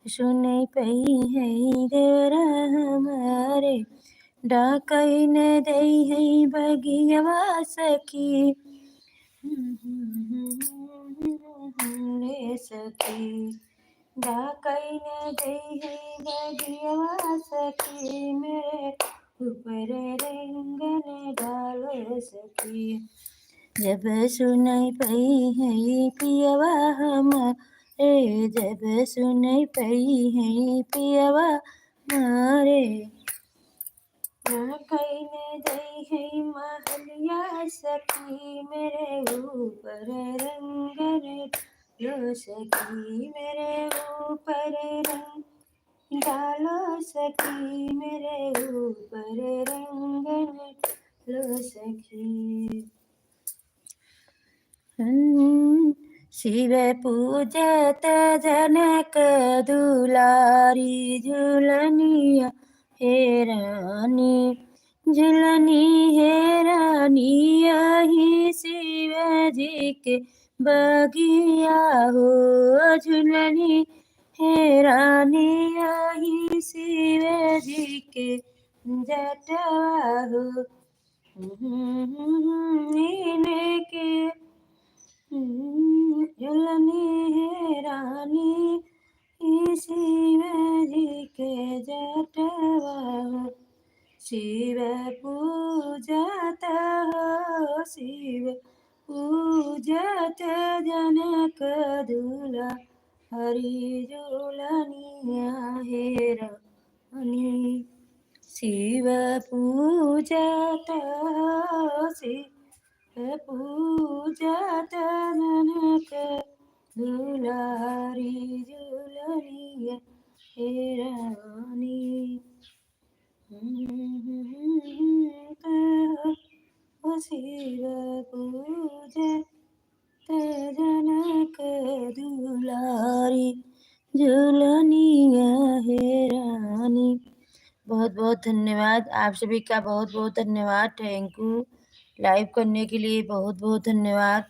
सुनै पई है देवरा हमारे, डाकई ने दई है बगियवा सखी, रे सखी। डाकई ने गई है बगिया सखी मेरे ऊपर रेंगन डालो सखी। जब सुनाई पई है पियवा हमारे, जब सुनाई पई है पियवा हमारे। कई ने गई है महलिया सखी मेरे ऊपर रंगन लो सखी मेरे ऊपर रंग डालो सखी मेरे ऊपर रंगन लो सखी। शिव पूजत जनक दुलारी झुलनिया हे रानी, झुलनी हे रानी यही शिव जी के बगिया हो। झुलनी हे रानी यही शिव जी के जटवा हो। इनके झुलनी है रानी शिव जी के जटवा हो। शिव पूजत हो शिव पूजत जनक दूल्हा हरि झुलनिया हे रानी। शिव पूजत शिव पूजत जनक दुलारी झुलनिया हे रानी। शिव पूजत जनक दुलारी झुलनिया हे रानी। बहुत बहुत धन्यवाद, आप सभी का बहुत बहुत धन्यवाद। थैंक यू लाइव करने के लिए, बहुत बहुत धन्यवाद।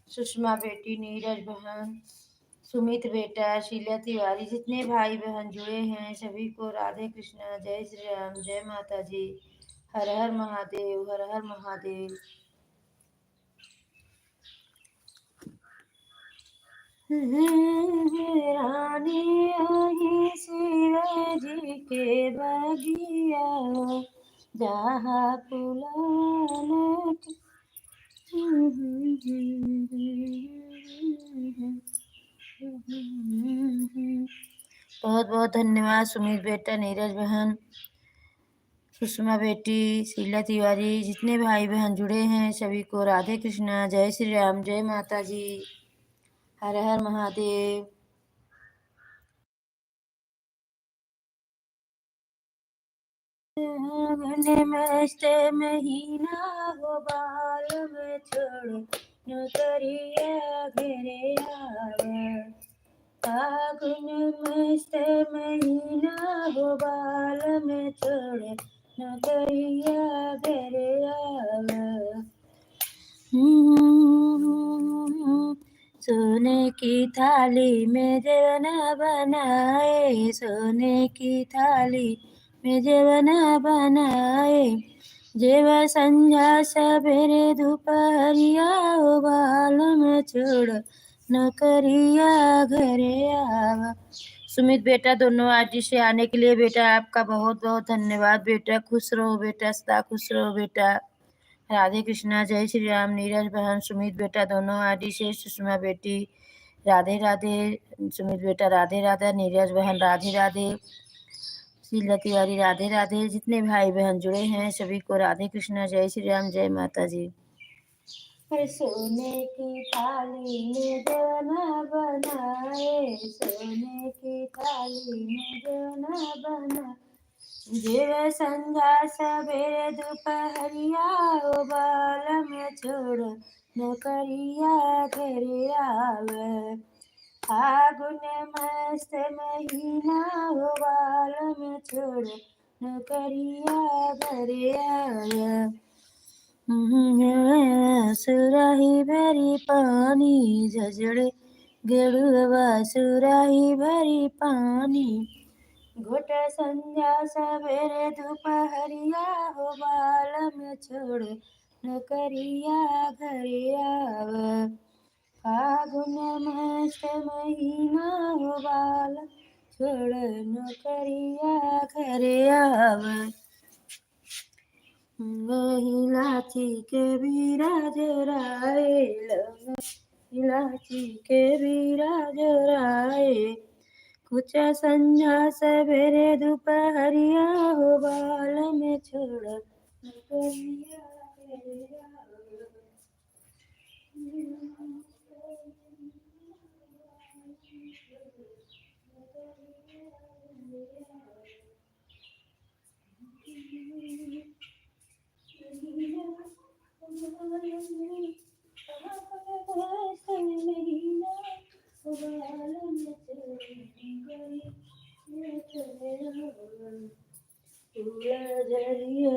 सुषमा बेटी, नीरज बहन, सुमित बेटा, शीला तिवारी, जितने भाई बहन जुड़े हैं सभी को राधे कृष्णा, जय श्री राम, जय माता जी। हर हर महादेव, हर हर महादेव। रानी आई शिव जी के बगिया जहाँ पुलान। बहुत बहुत धन्यवाद सुमित बेटा, नीरज बहन, सुषमा बेटी, शीला तिवारी, जितने भाई बहन जुड़े हैं सभी को राधे कृष्णा, जय श्री राम, जय माता जी। हर हर महादेव। मस्त महीना हो बाल में छोड़ नौकरिया घेरे आवा। फागुन मस्त महीना हो बाल में छोड़ नौकरिया घेरे आवा। सोने की थाली में जवना बनाए, सोने की थाली में जवना बनाए। जेव संझा सवेरे दोपहरिया बाल में छोड़ नौकरिया घरे आवा। सुमित बेटा, दोनों आरटी से आने के लिए बेटा आपका बहुत बहुत धन्यवाद। बेटा खुश रहो, बेटा सदा खुश रहो बेटा। राधे कृष्णा, जय श्री राम। नीरज बहन, सुमित बेटा, दोनों आरटी से, सुषमा बेटी राधे राधे, सुमित बेटा राधे राधे, नीरज बहन राधे राधे, शीला तिवारी राधे राधे, जितने भाई बहन जुड़े हैं सभी को राधे कृष्णा, जय श्री राम, जय माता जी। सोने की थाली में जवना बनाए, सोने की थाली में जवना बनाए। जेव संझा सवेरे दोपहरिया बाल में छोड़ नौकरिया घरे आवे। फागुन मस्त महीना बाल में छोड़ नौकरिया घरे आवे। सुराही भरी पानी झजड़े गेड़ुआ, सुराही भरी पानी। घुट संझा सवेरे दोपहरिया बाल में छोड़ नौकरिया घरे आवे। फागुन मस्त महीना हो बाला, छोड़ नौकरिया घरे आवा। इलाची के बिराज राय, इलाची के बिराज राय। कुछ संझा सवेरे दोपहरिया हो बाल में छोड़ नौकरिया घरे आवा।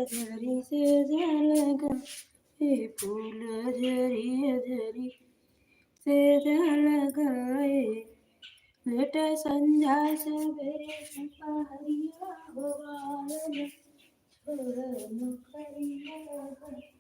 झरी से लगा, फूल झरी से लगाए। लेट संझा सवेरे दोपहरिया हो बाल में छोड़ नौकरिया घरे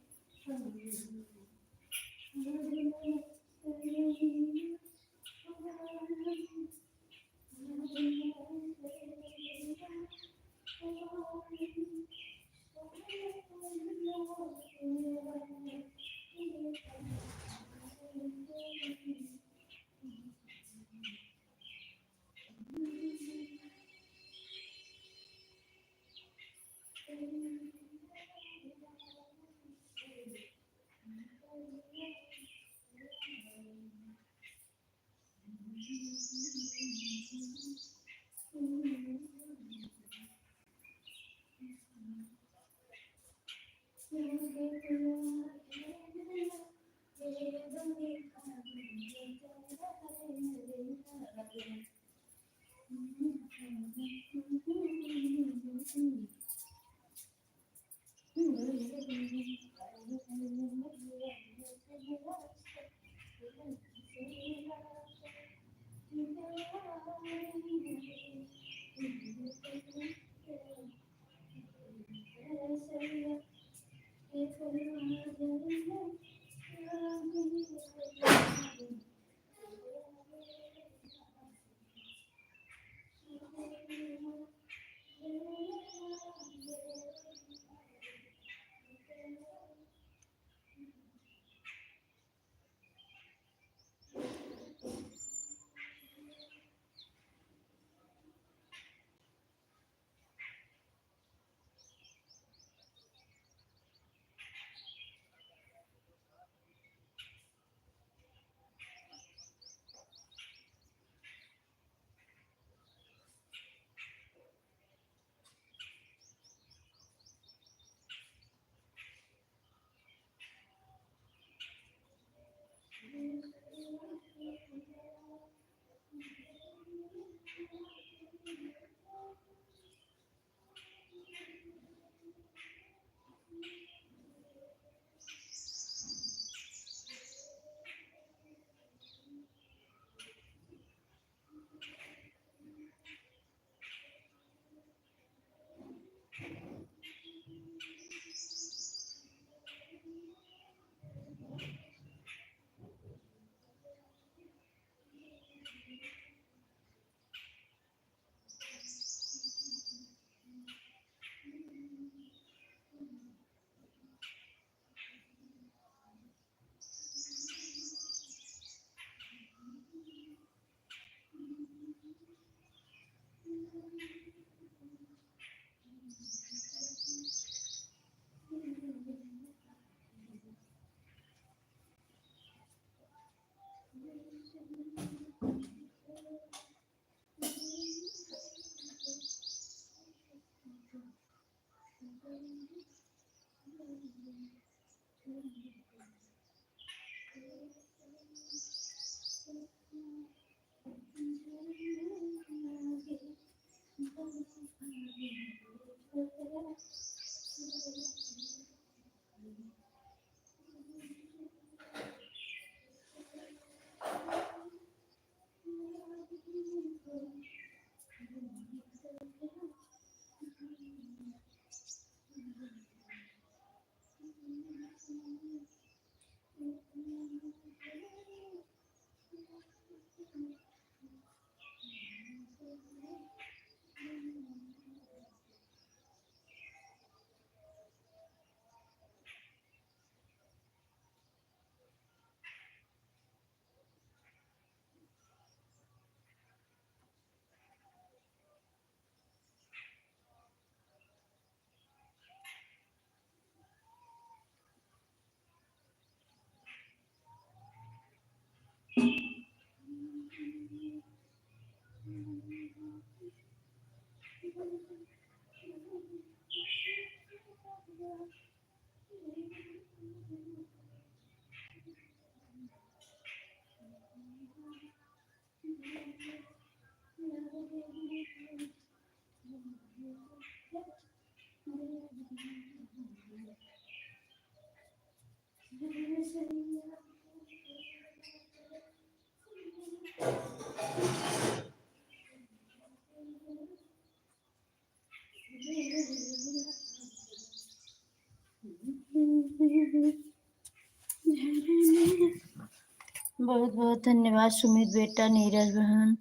बहुत बहुत धन्यवाद सुमित बेटा, नीरज बहन,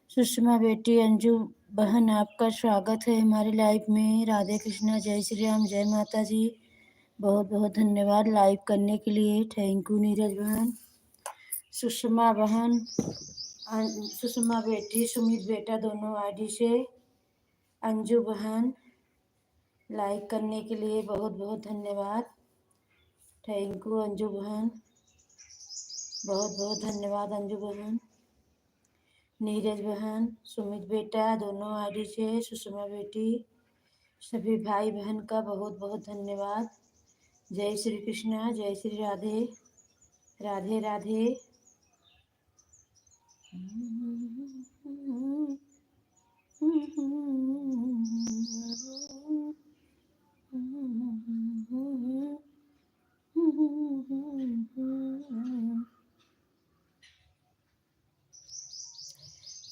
सुषमा बेटी, अंजू बहन, आपका स्वागत है हमारे लाइव में। राधे कृष्णा, जय श्री राम, जय माता जी। बहुत बहुत धन्यवाद लाइव करने के लिए। थैंक यू नीरज बहन, सुषमा बहन, सुषमा बेटी, सुमित बेटा, दोनों आईडी से। अंजू बहन, लाइक करने के लिए बहुत बहुत धन्यवाद। थैंक यू अंजू बहन, बहुत बहुत धन्यवाद अंजू बहन। नीरज बहन, सुमित बेटा, दोनों आईडी से। सुषमा बेटी, सभी भाई बहन का बहुत बहुत धन्यवाद। जय श्री कृष्णा, जय श्री राधे, राधे राधे।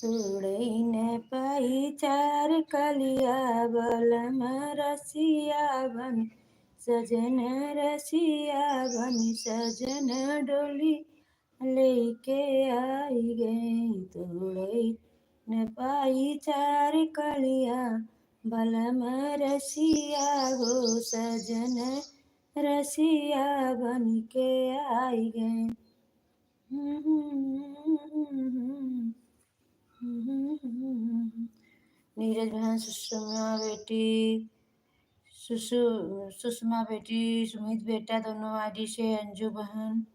उड़ई न पाई चार कलिया बलम रसिया बन, सजन रसिया बन, सजन डोली लेके आई गए। तोड़ई न पाई चार कलिया बलम रसिया हो, सजन रसिया बन के आई गए। नीरज बहन, सुषमा बेटी, सुषमा बेटी, सुमित बेटा, दोनों आईडी से। अंजू बहन,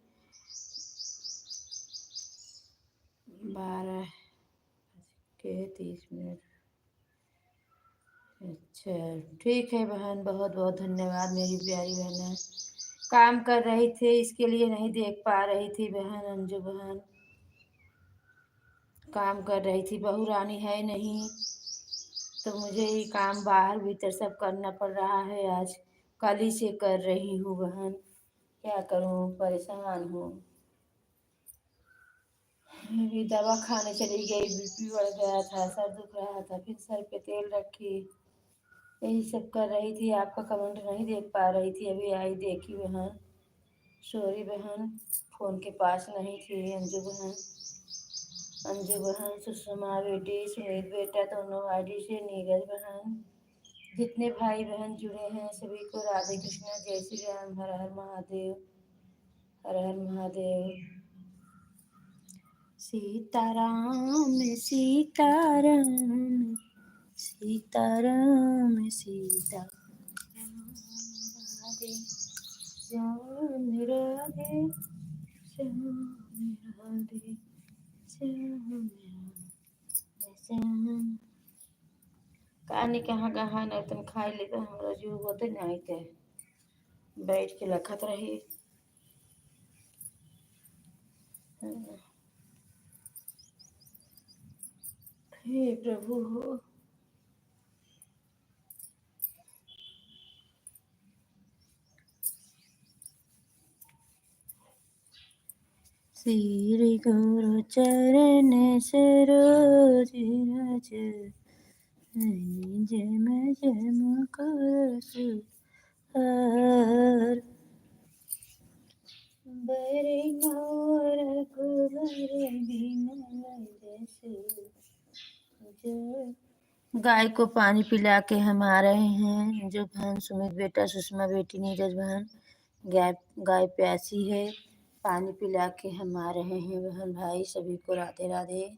12:30। अच्छा ठीक है बहन, बहुत बहुत धन्यवाद मेरी प्यारी बहन। काम कर रही थी इसके लिए नहीं देख पा रही थी बहन। अंजू बहन काम कर रही थी, बहू रानी है नहीं तो मुझे ही काम बाहर भीतर सब करना पड़ रहा है। आज कल ही से कर रही हूँ बहन, क्या करूँ, परेशान हूँ। अभी दवा खाने चली गई, बीपी बढ़ गया था, सर दुख रहा था, फिर सर पे तेल रखी, यही सब कर रही थी। आपका कमेंट नहीं देख पा रही थी, अभी आई देखी बहन। सॉरी बहन, फ़ोन के पास नहीं थी। अंजू बहन, अंजू बहन, सुषमा बेटी, सुमित बेटा, दोनों आईडी से। नीरज बहन, जितने भाई बहन जुड़े हैं सभी को राधे कृष्णा, जय श्री राम, हर हर महादेव, हर हर महादेव। सीताराम सीताराम, सीताराम सीताराम, राधे श्याम राधे, श्याम राधे, श्याम श्याम। कहानी कहाँ कहाँ न तुम खाई ले तो हमरा जीव होते नहीं थे, बैठ के लखत रही। हे प्रभु हो, श्री गुरु चरण सरोज रज, जम जम कर सुहार। बरनौर कुबर बिन गाय को पानी पिला के हम आ रहे हैं। जो बहन सुमित बेटा, सुषमा बेटी, नीरज बहन, गाय गाय प्यासी है, पानी पिला के हम आ रहे हैं। बहन भाई सभी को राधे राधे।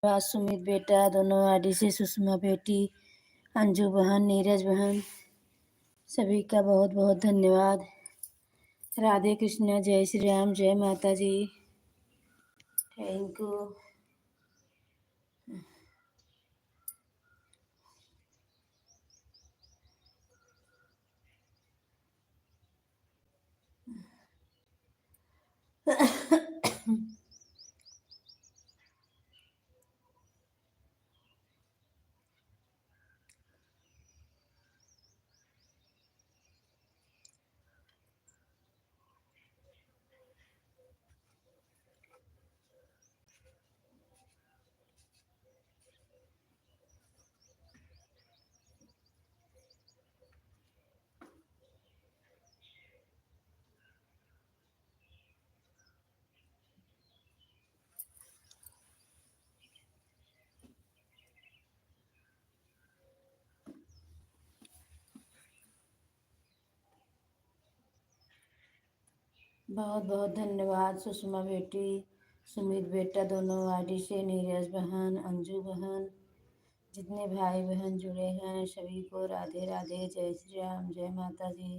सुमित बेटा, दोनों आईडी से सुषमा बेटी, अंजू बहन, नीरज बहन, सभी का बहुत बहुत धन्यवाद। राधे कृष्णा, जय श्री राम, जय माता जी। Thank you. बहुत बहुत धन्यवाद सुषमा बेटी, सुमित बेटा, दोनों आईडी से, नीरज बहन, अंजू बहन, जितने भाई बहन जुड़े हैं सभी को राधे राधे, जय श्री राम, जय माता जी,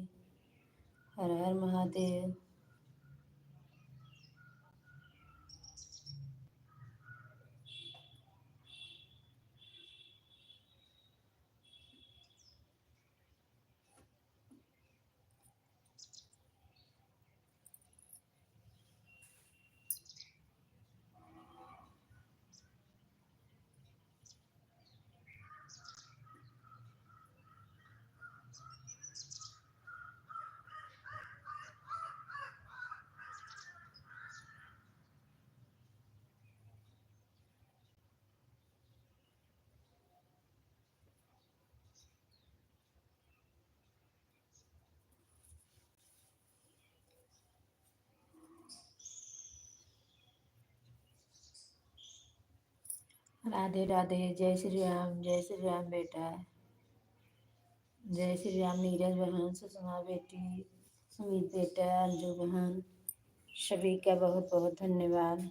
हर हर महादेव। राधे राधे, जय श्री राम बेटा, जय श्री राम, नीरज बहन, सुषमा बेटी, सुमित बेटा, अंजू बहन, सभी का बहुत बहुत धन्यवाद।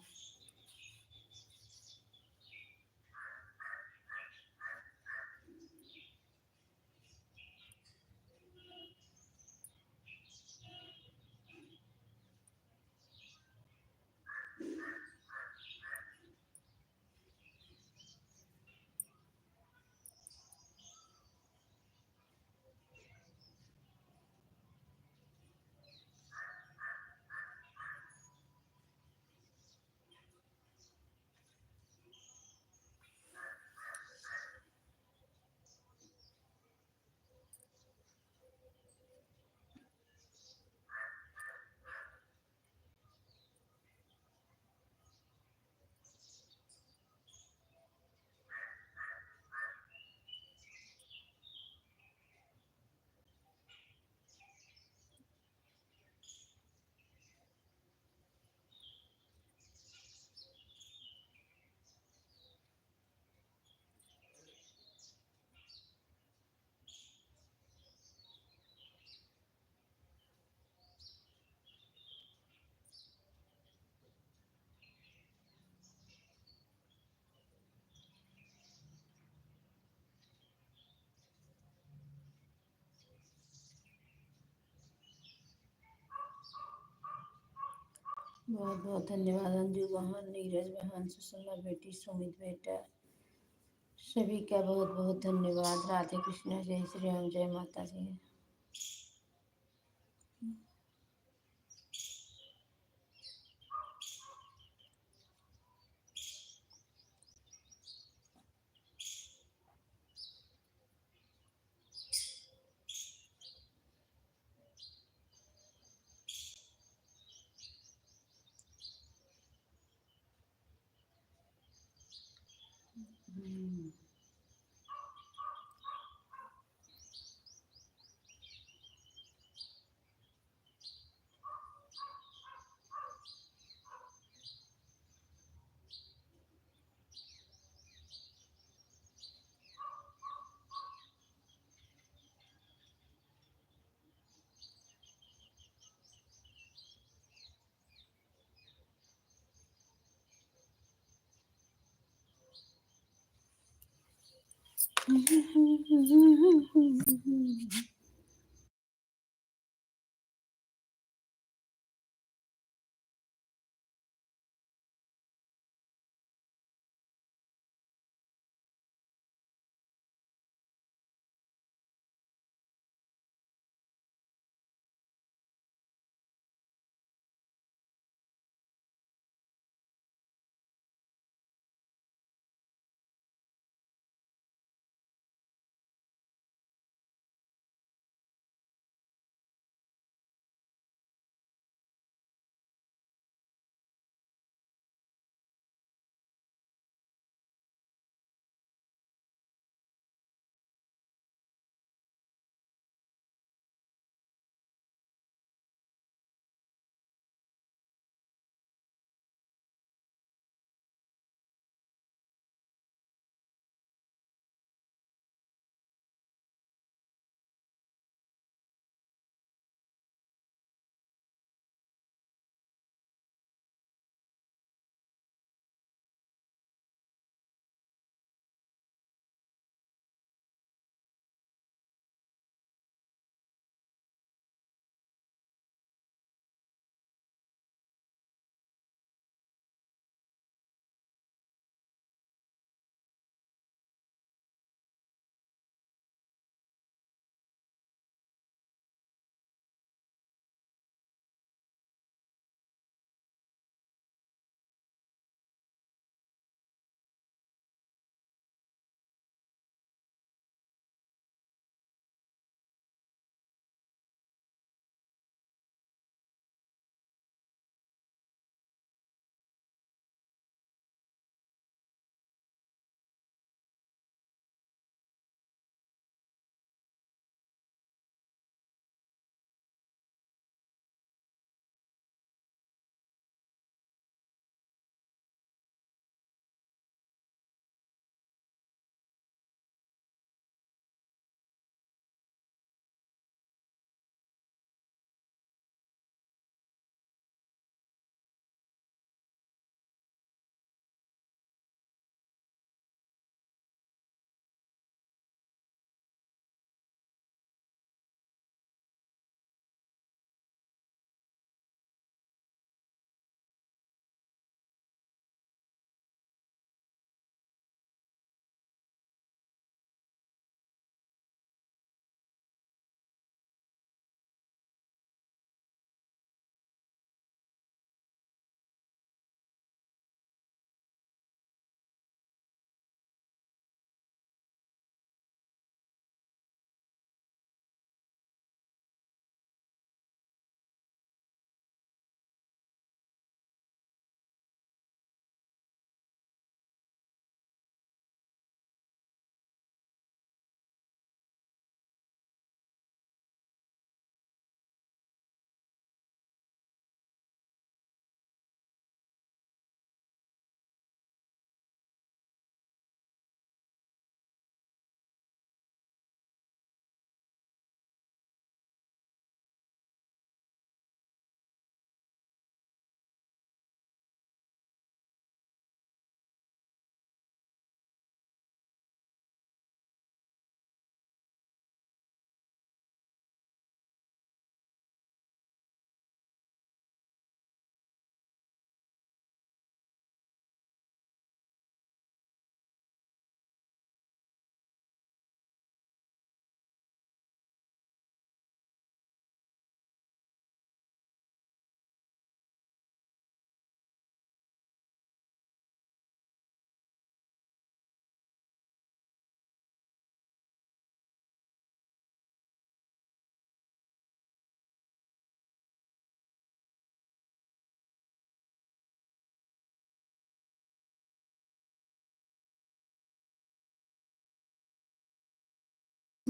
बहुत बहुत धन्यवाद अंजू बहन, नीरज बहन, सुषमा बेटी, सुमित बेटा, सभी का बहुत बहुत धन्यवाद। राधे कृष्णा, जय श्री राम, जय माता जी।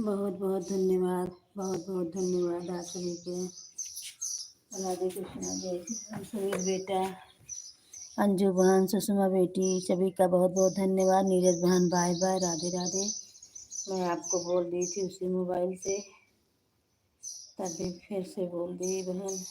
बहुत बहुत धन्यवाद, बहुत बहुत धन्यवाद आप सभी के। राधे कृष्णा, जय श्री राम। सुमित बेटा, अंजू बहन, सुषमा बेटी, सभी का बहुत बहुत धन्यवाद। नीरज बहन, बाय बाय, राधे राधे। मैं आपको बोल दी थी उसी मोबाइल से, तभी फिर से बोल दी बहन।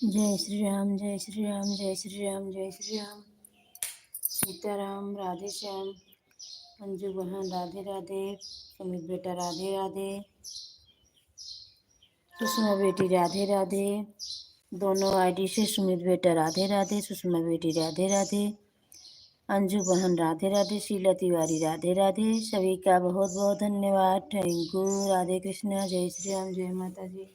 जय श्री राम, जय श्री राम, जय श्री राम, जय श्री राम। सीताराम, राधे श्याम, अंजू बहन राधे राधे, सुमित बेटा राधे राधे, सुषमा बेटी राधे राधे। दोनों आईडी से सुमित बेटा राधे राधे, सुषमा बेटी राधे राधे, अंजू बहन राधे राधे, शीला तिवारी राधे राधे। सभी का बहुत बहुत धन्यवाद। Thank you. राधे कृष्णा, जय श्री राम, जय माता जी।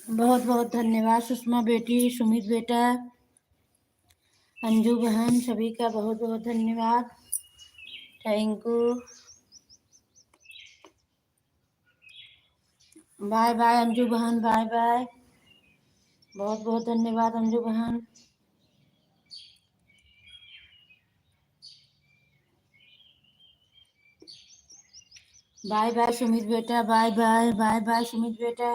बहुत बहुत धन्यवाद सुषमा बेटी, सुमित बेटा, अंजू बहन, सभी का बहुत बहुत धन्यवाद। Thank you. Bye bye Anju बहन, बाय बाय। बहुत बहुत धन्यवाद अंजू बहन। बाय बाय सुमित बेटा, bye bye, bye bye Sumit बेटा।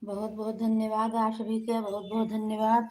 बहुत बहुत धन्यवाद आप सभी का, बहुत बहुत धन्यवाद।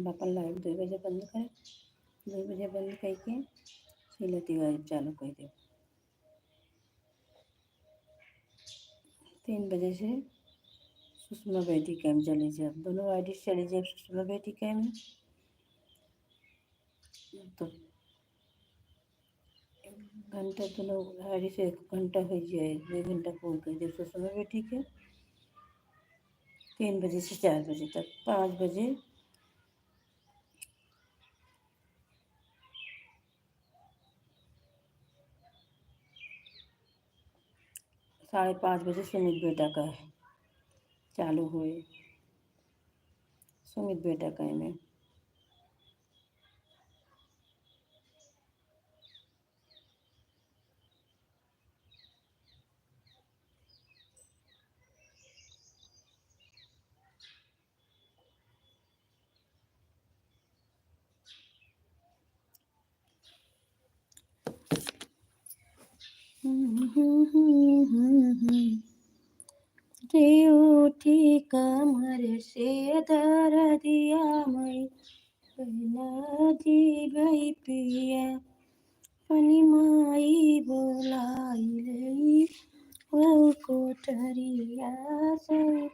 अपन लाइव 2 बजे बंद कर, 2 बजे बंद करके सिलती लाइव चालू कर दे। 3 बजे से सुषमा बेटी कैम चली जाए, दोनों आईडी चली जाए सुषमा बेटी कैम में, तो घंटा दोनों आईडी से 1 घंटा हो जाए, 2 घंटा फोन कर दे सुषमा बेटी के। 3 बजे से 4 बजे तक, 5 बजे 5:30 बजे सुमित बेटा का है चालू हुए, सुमित बेटा का है में रे उठी कमर से दर दिया मैं नदी भई पिया पनी माई बोलाई लई वो कोठरिया सब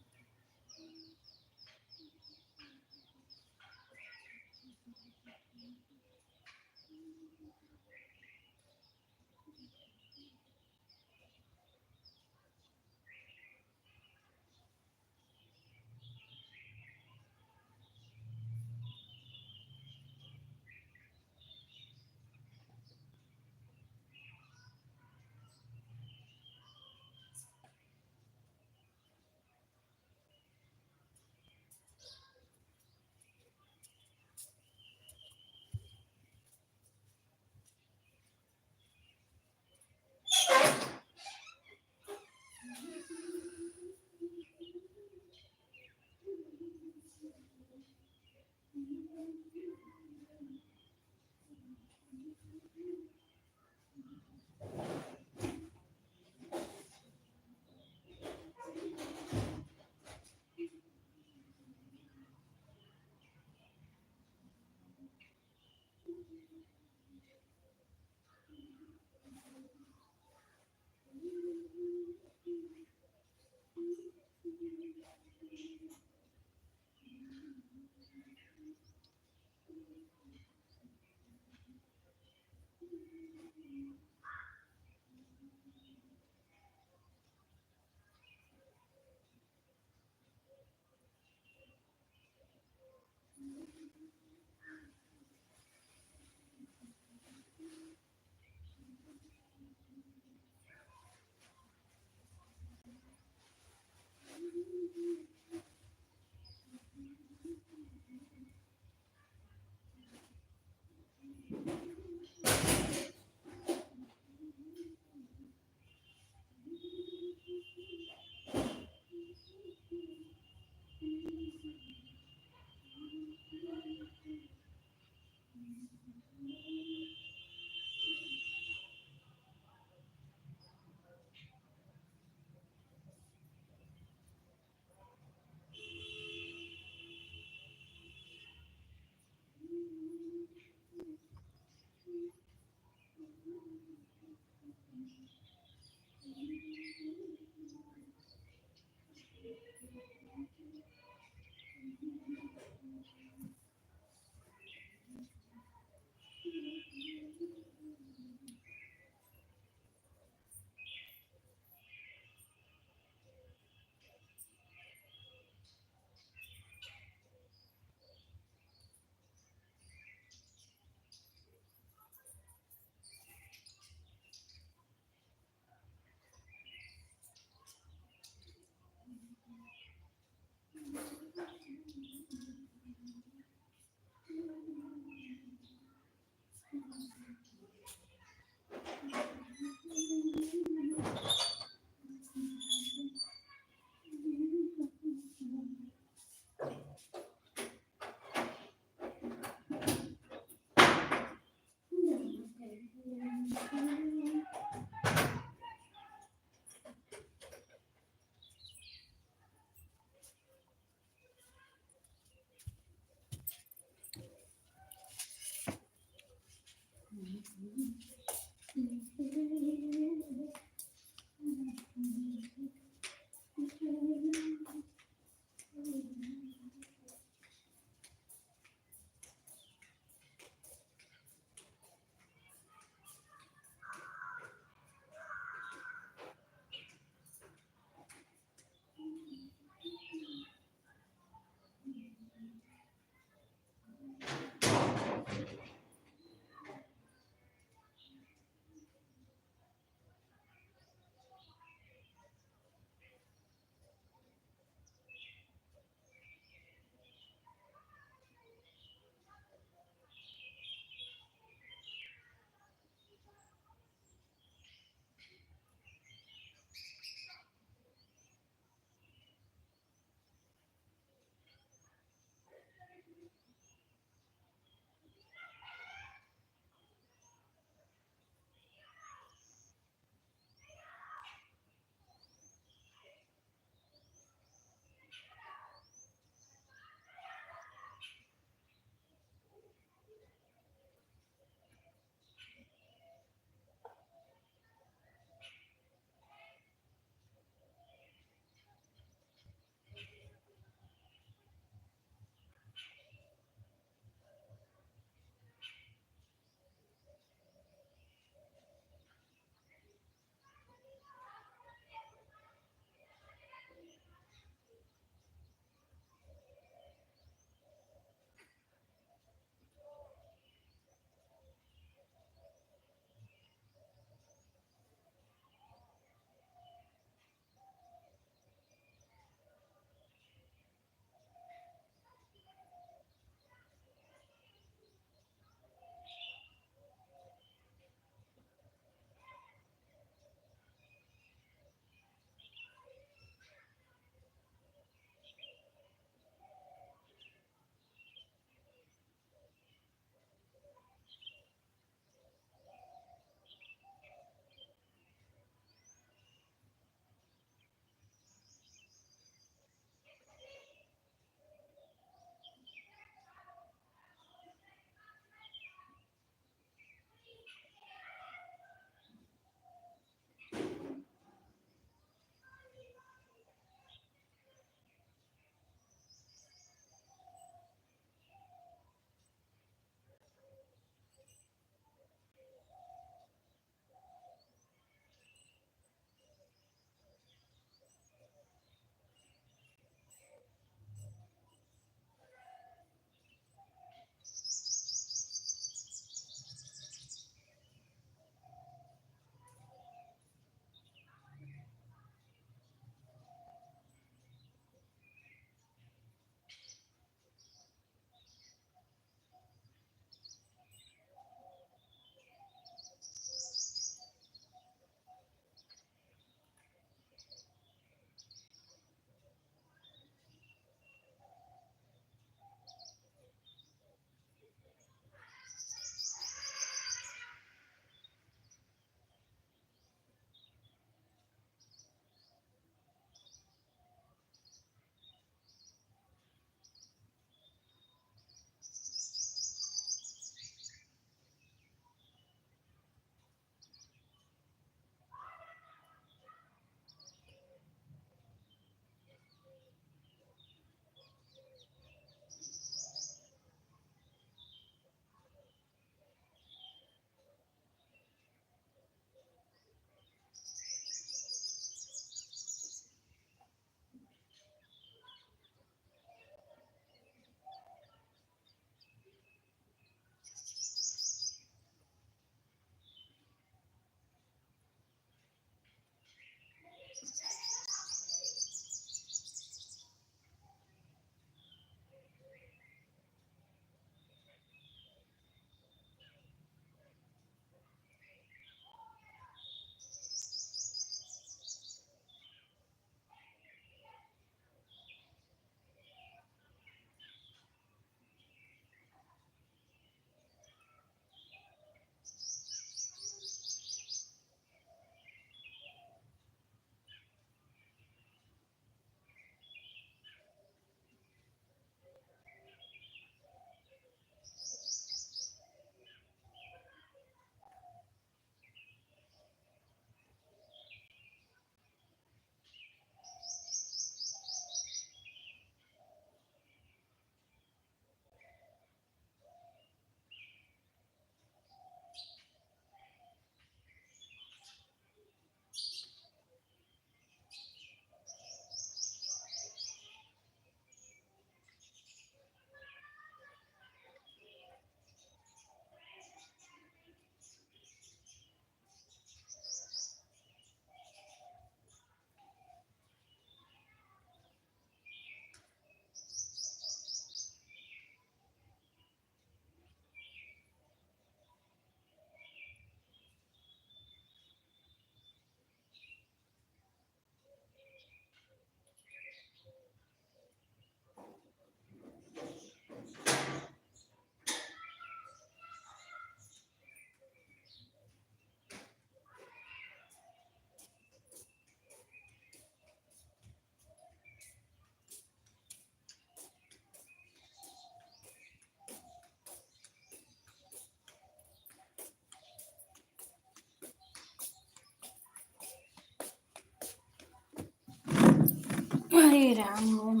हे राम।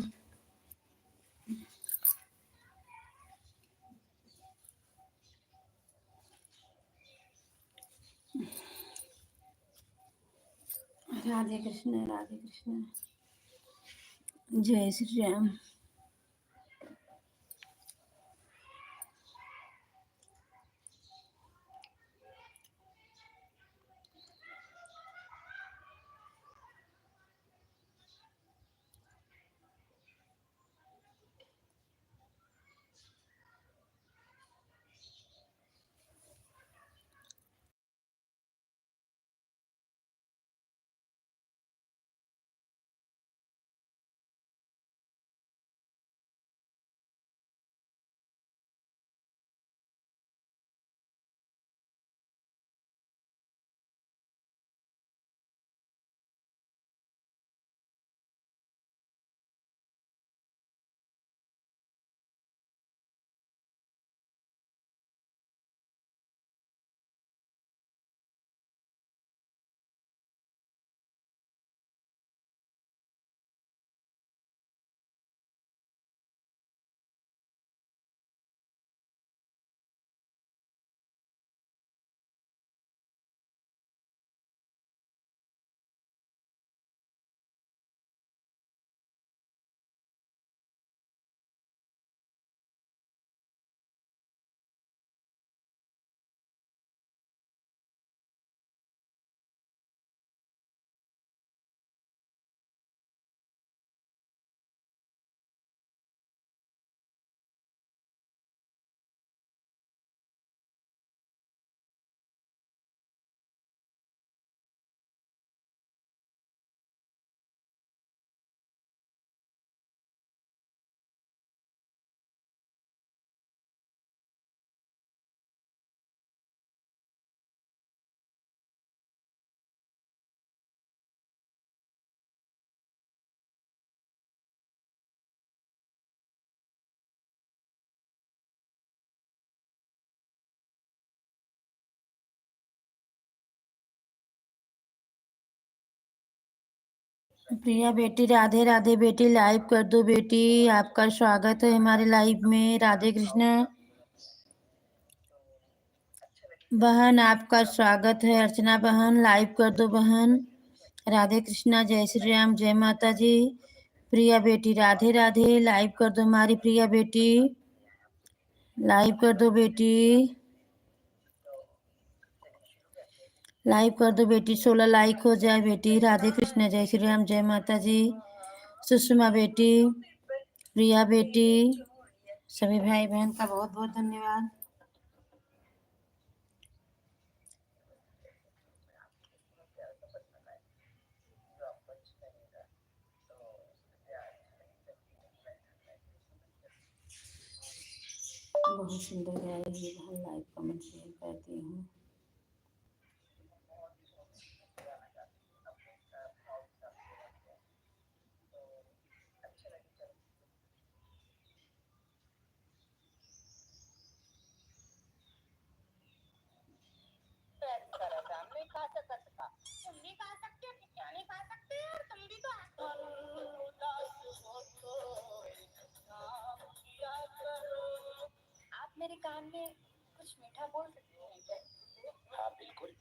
राधे कृष्ण, राधे कृष्ण। जय श्री राम। प्रिया बेटी, राधे राधे बेटी, लाइव कर दो बेटी। आपका स्वागत है हमारे लाइव में। राधे कृष्ण। बहन आपका स्वागत है। अर्चना बहन लाइव कर दो बहन। राधे कृष्णा, जय श्री राम, जय माता जी। प्रिया बेटी, राधे राधे, लाइव कर दो हमारी प्रिया बेटी। लाइव कर दो बेटी, लाइव कर दो बेटी। 16 लाइक हो जाए बेटी। राधे कृष्ण, जय श्री राम, जय माता जी। सुषमा बेटी, प्रिया बेटी, सभी भाई बहन का बहुत बहुत धन्यवाद। बहुत सुंदर गा रही है बहन। लाइक कमेंट शेयर करती हूँ। मेरे कान में कुछ मीठा बोल सकते हैं क्या? हाँ बिल्कुल।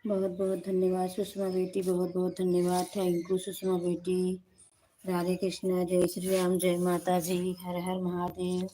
बहुत बहुत धन्यवाद सुषमा बेटी, बहुत बहुत धन्यवाद। थैंक यू सुषमा बेटी। राधे कृष्णा, जय श्री राम, जय माता जी, हर हर महादेव।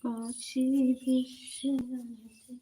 काशी विश्वनाथ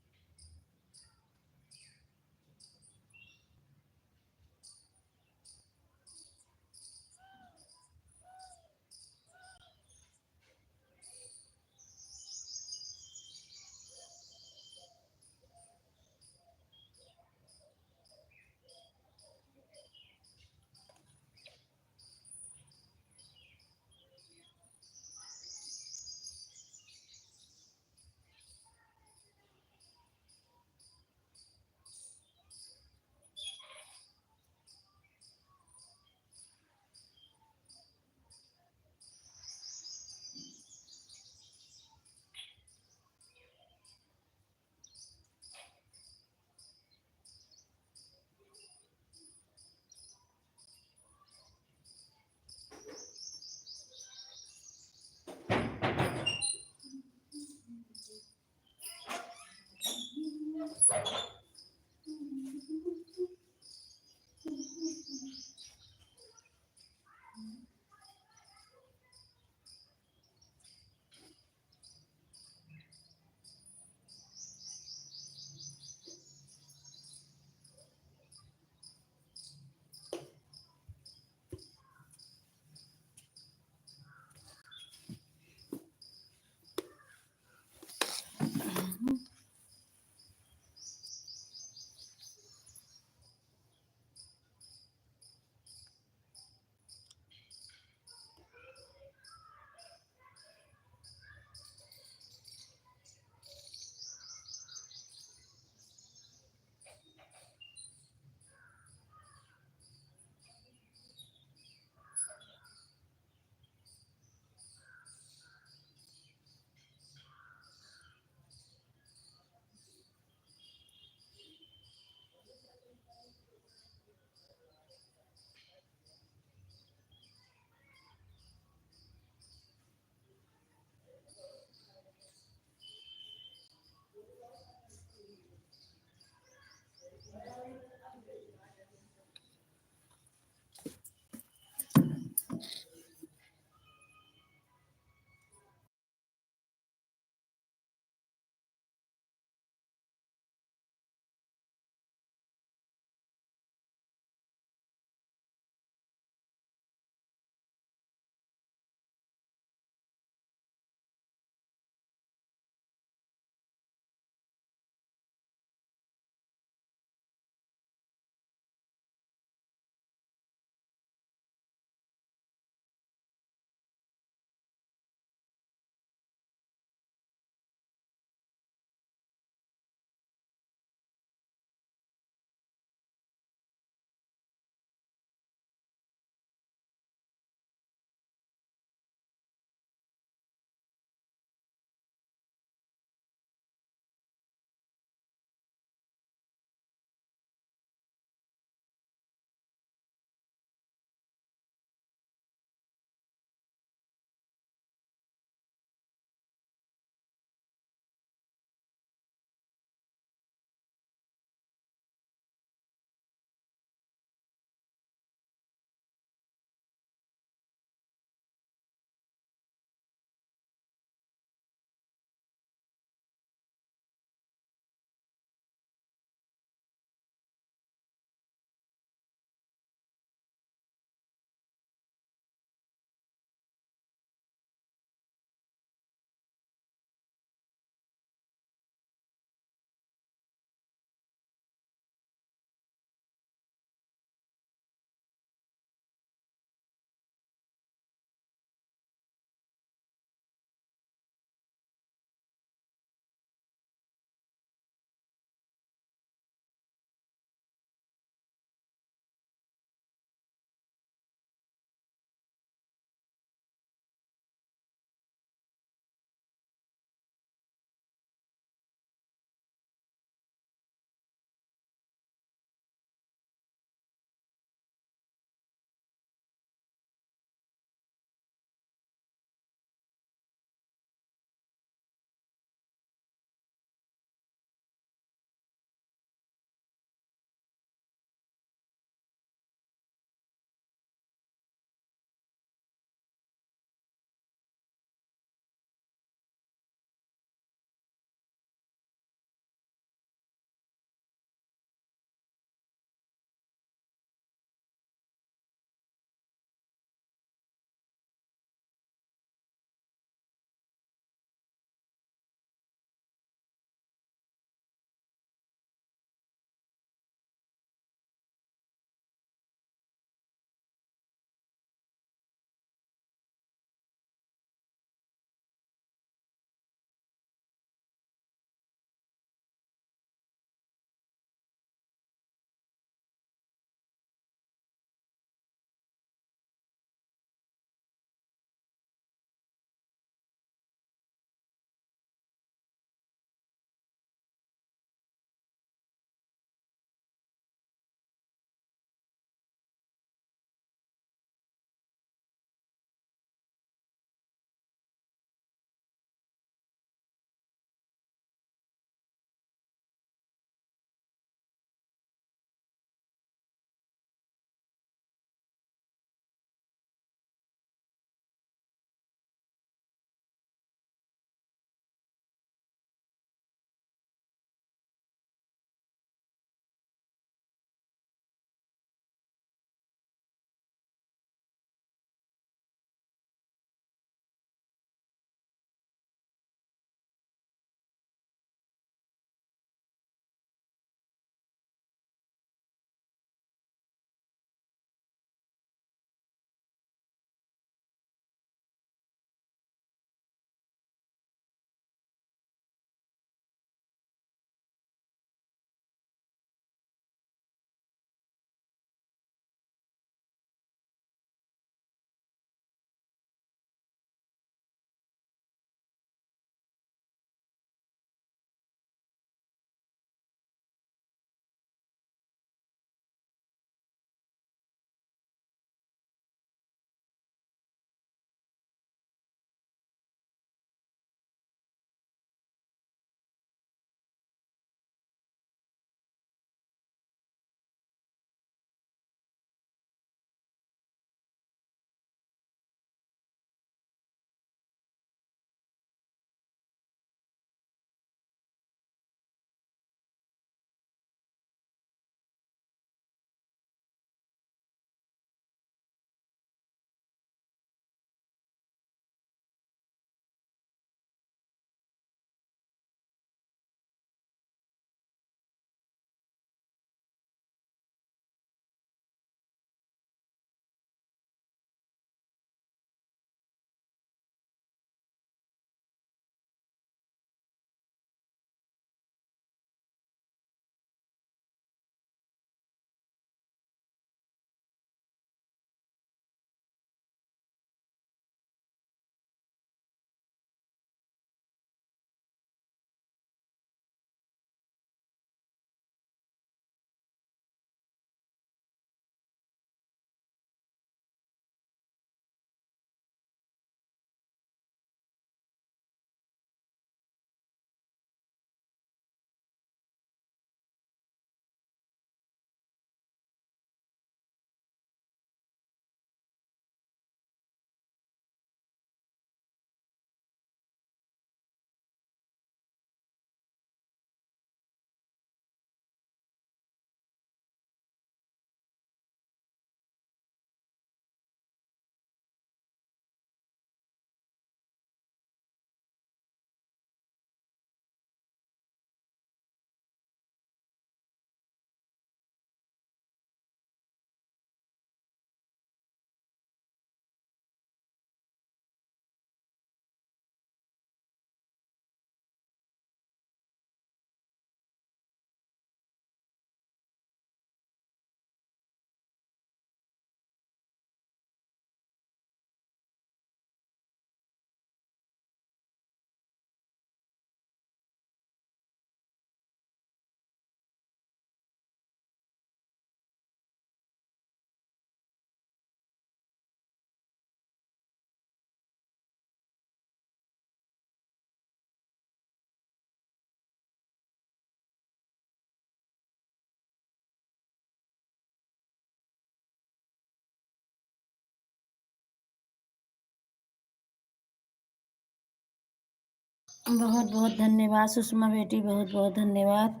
बहुत बहुत धन्यवाद सुषमा बेटी, बहुत बहुत धन्यवाद।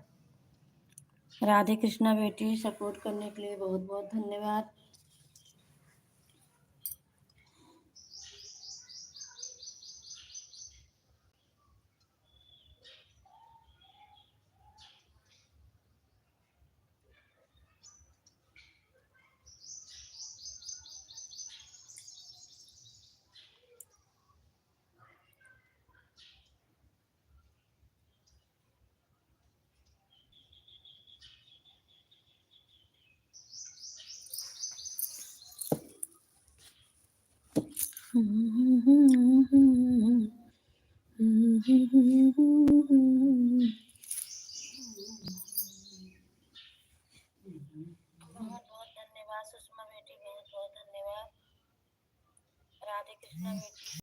राधे कृष्णा बेटी, सपोर्ट करने के लिए बहुत बहुत धन्यवाद। बहुत बहुत धन्यवाद सुषमा बेटी, बहुत बहुत धन्यवाद। राधे कृष्णा बेटी।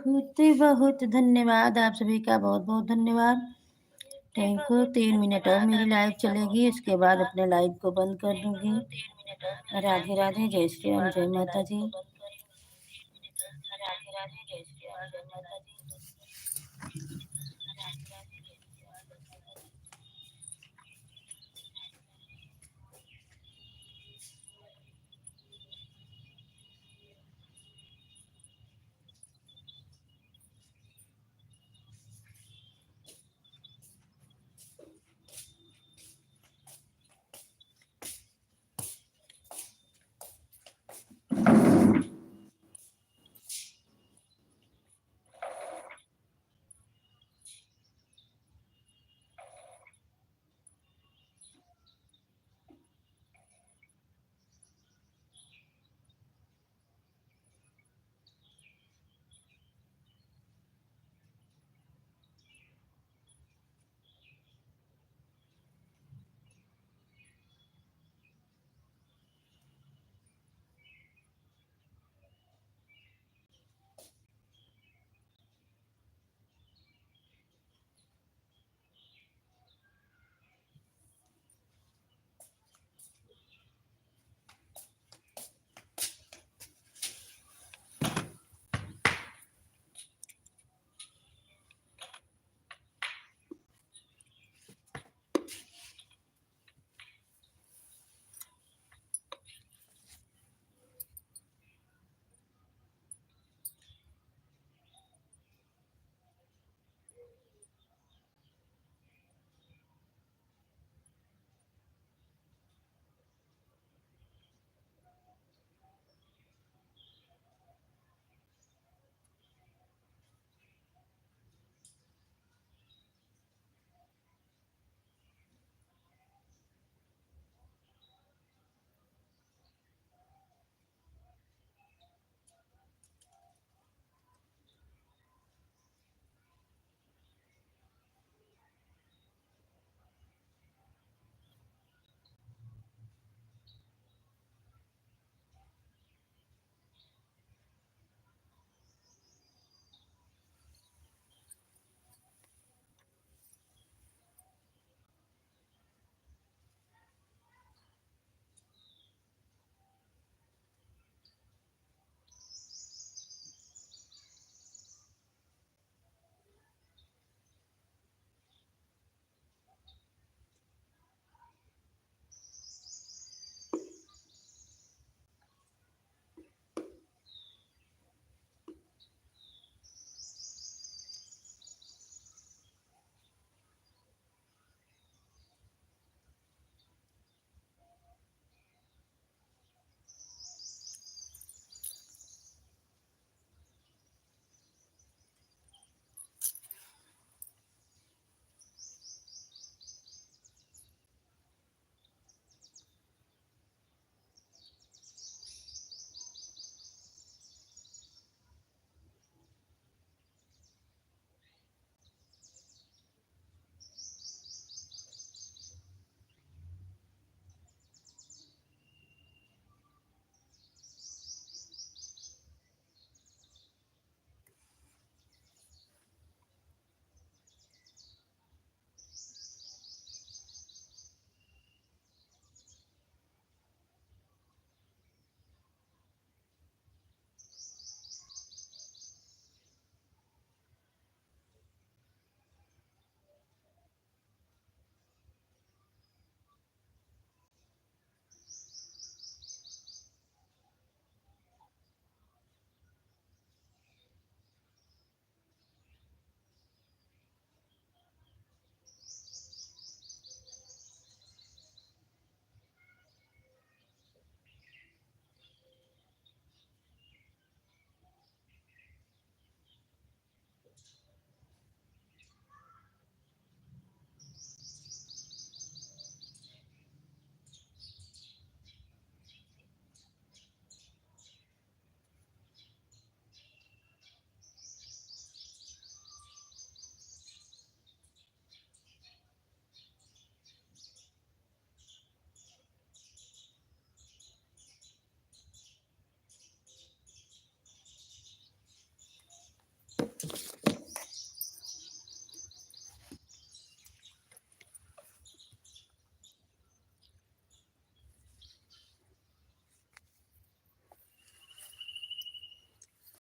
बहुत धन्यवाद, आप सभी का बहुत बहुत धन्यवाद। Thank you. 3 मिनट और मेरी लाइव चलेगी, इसके बाद अपने लाइव को बंद कर दूंगी। राधे राधे, जय श्री राम, जय माता जी। राधे राधे, जय श्री राम, जय माता जी।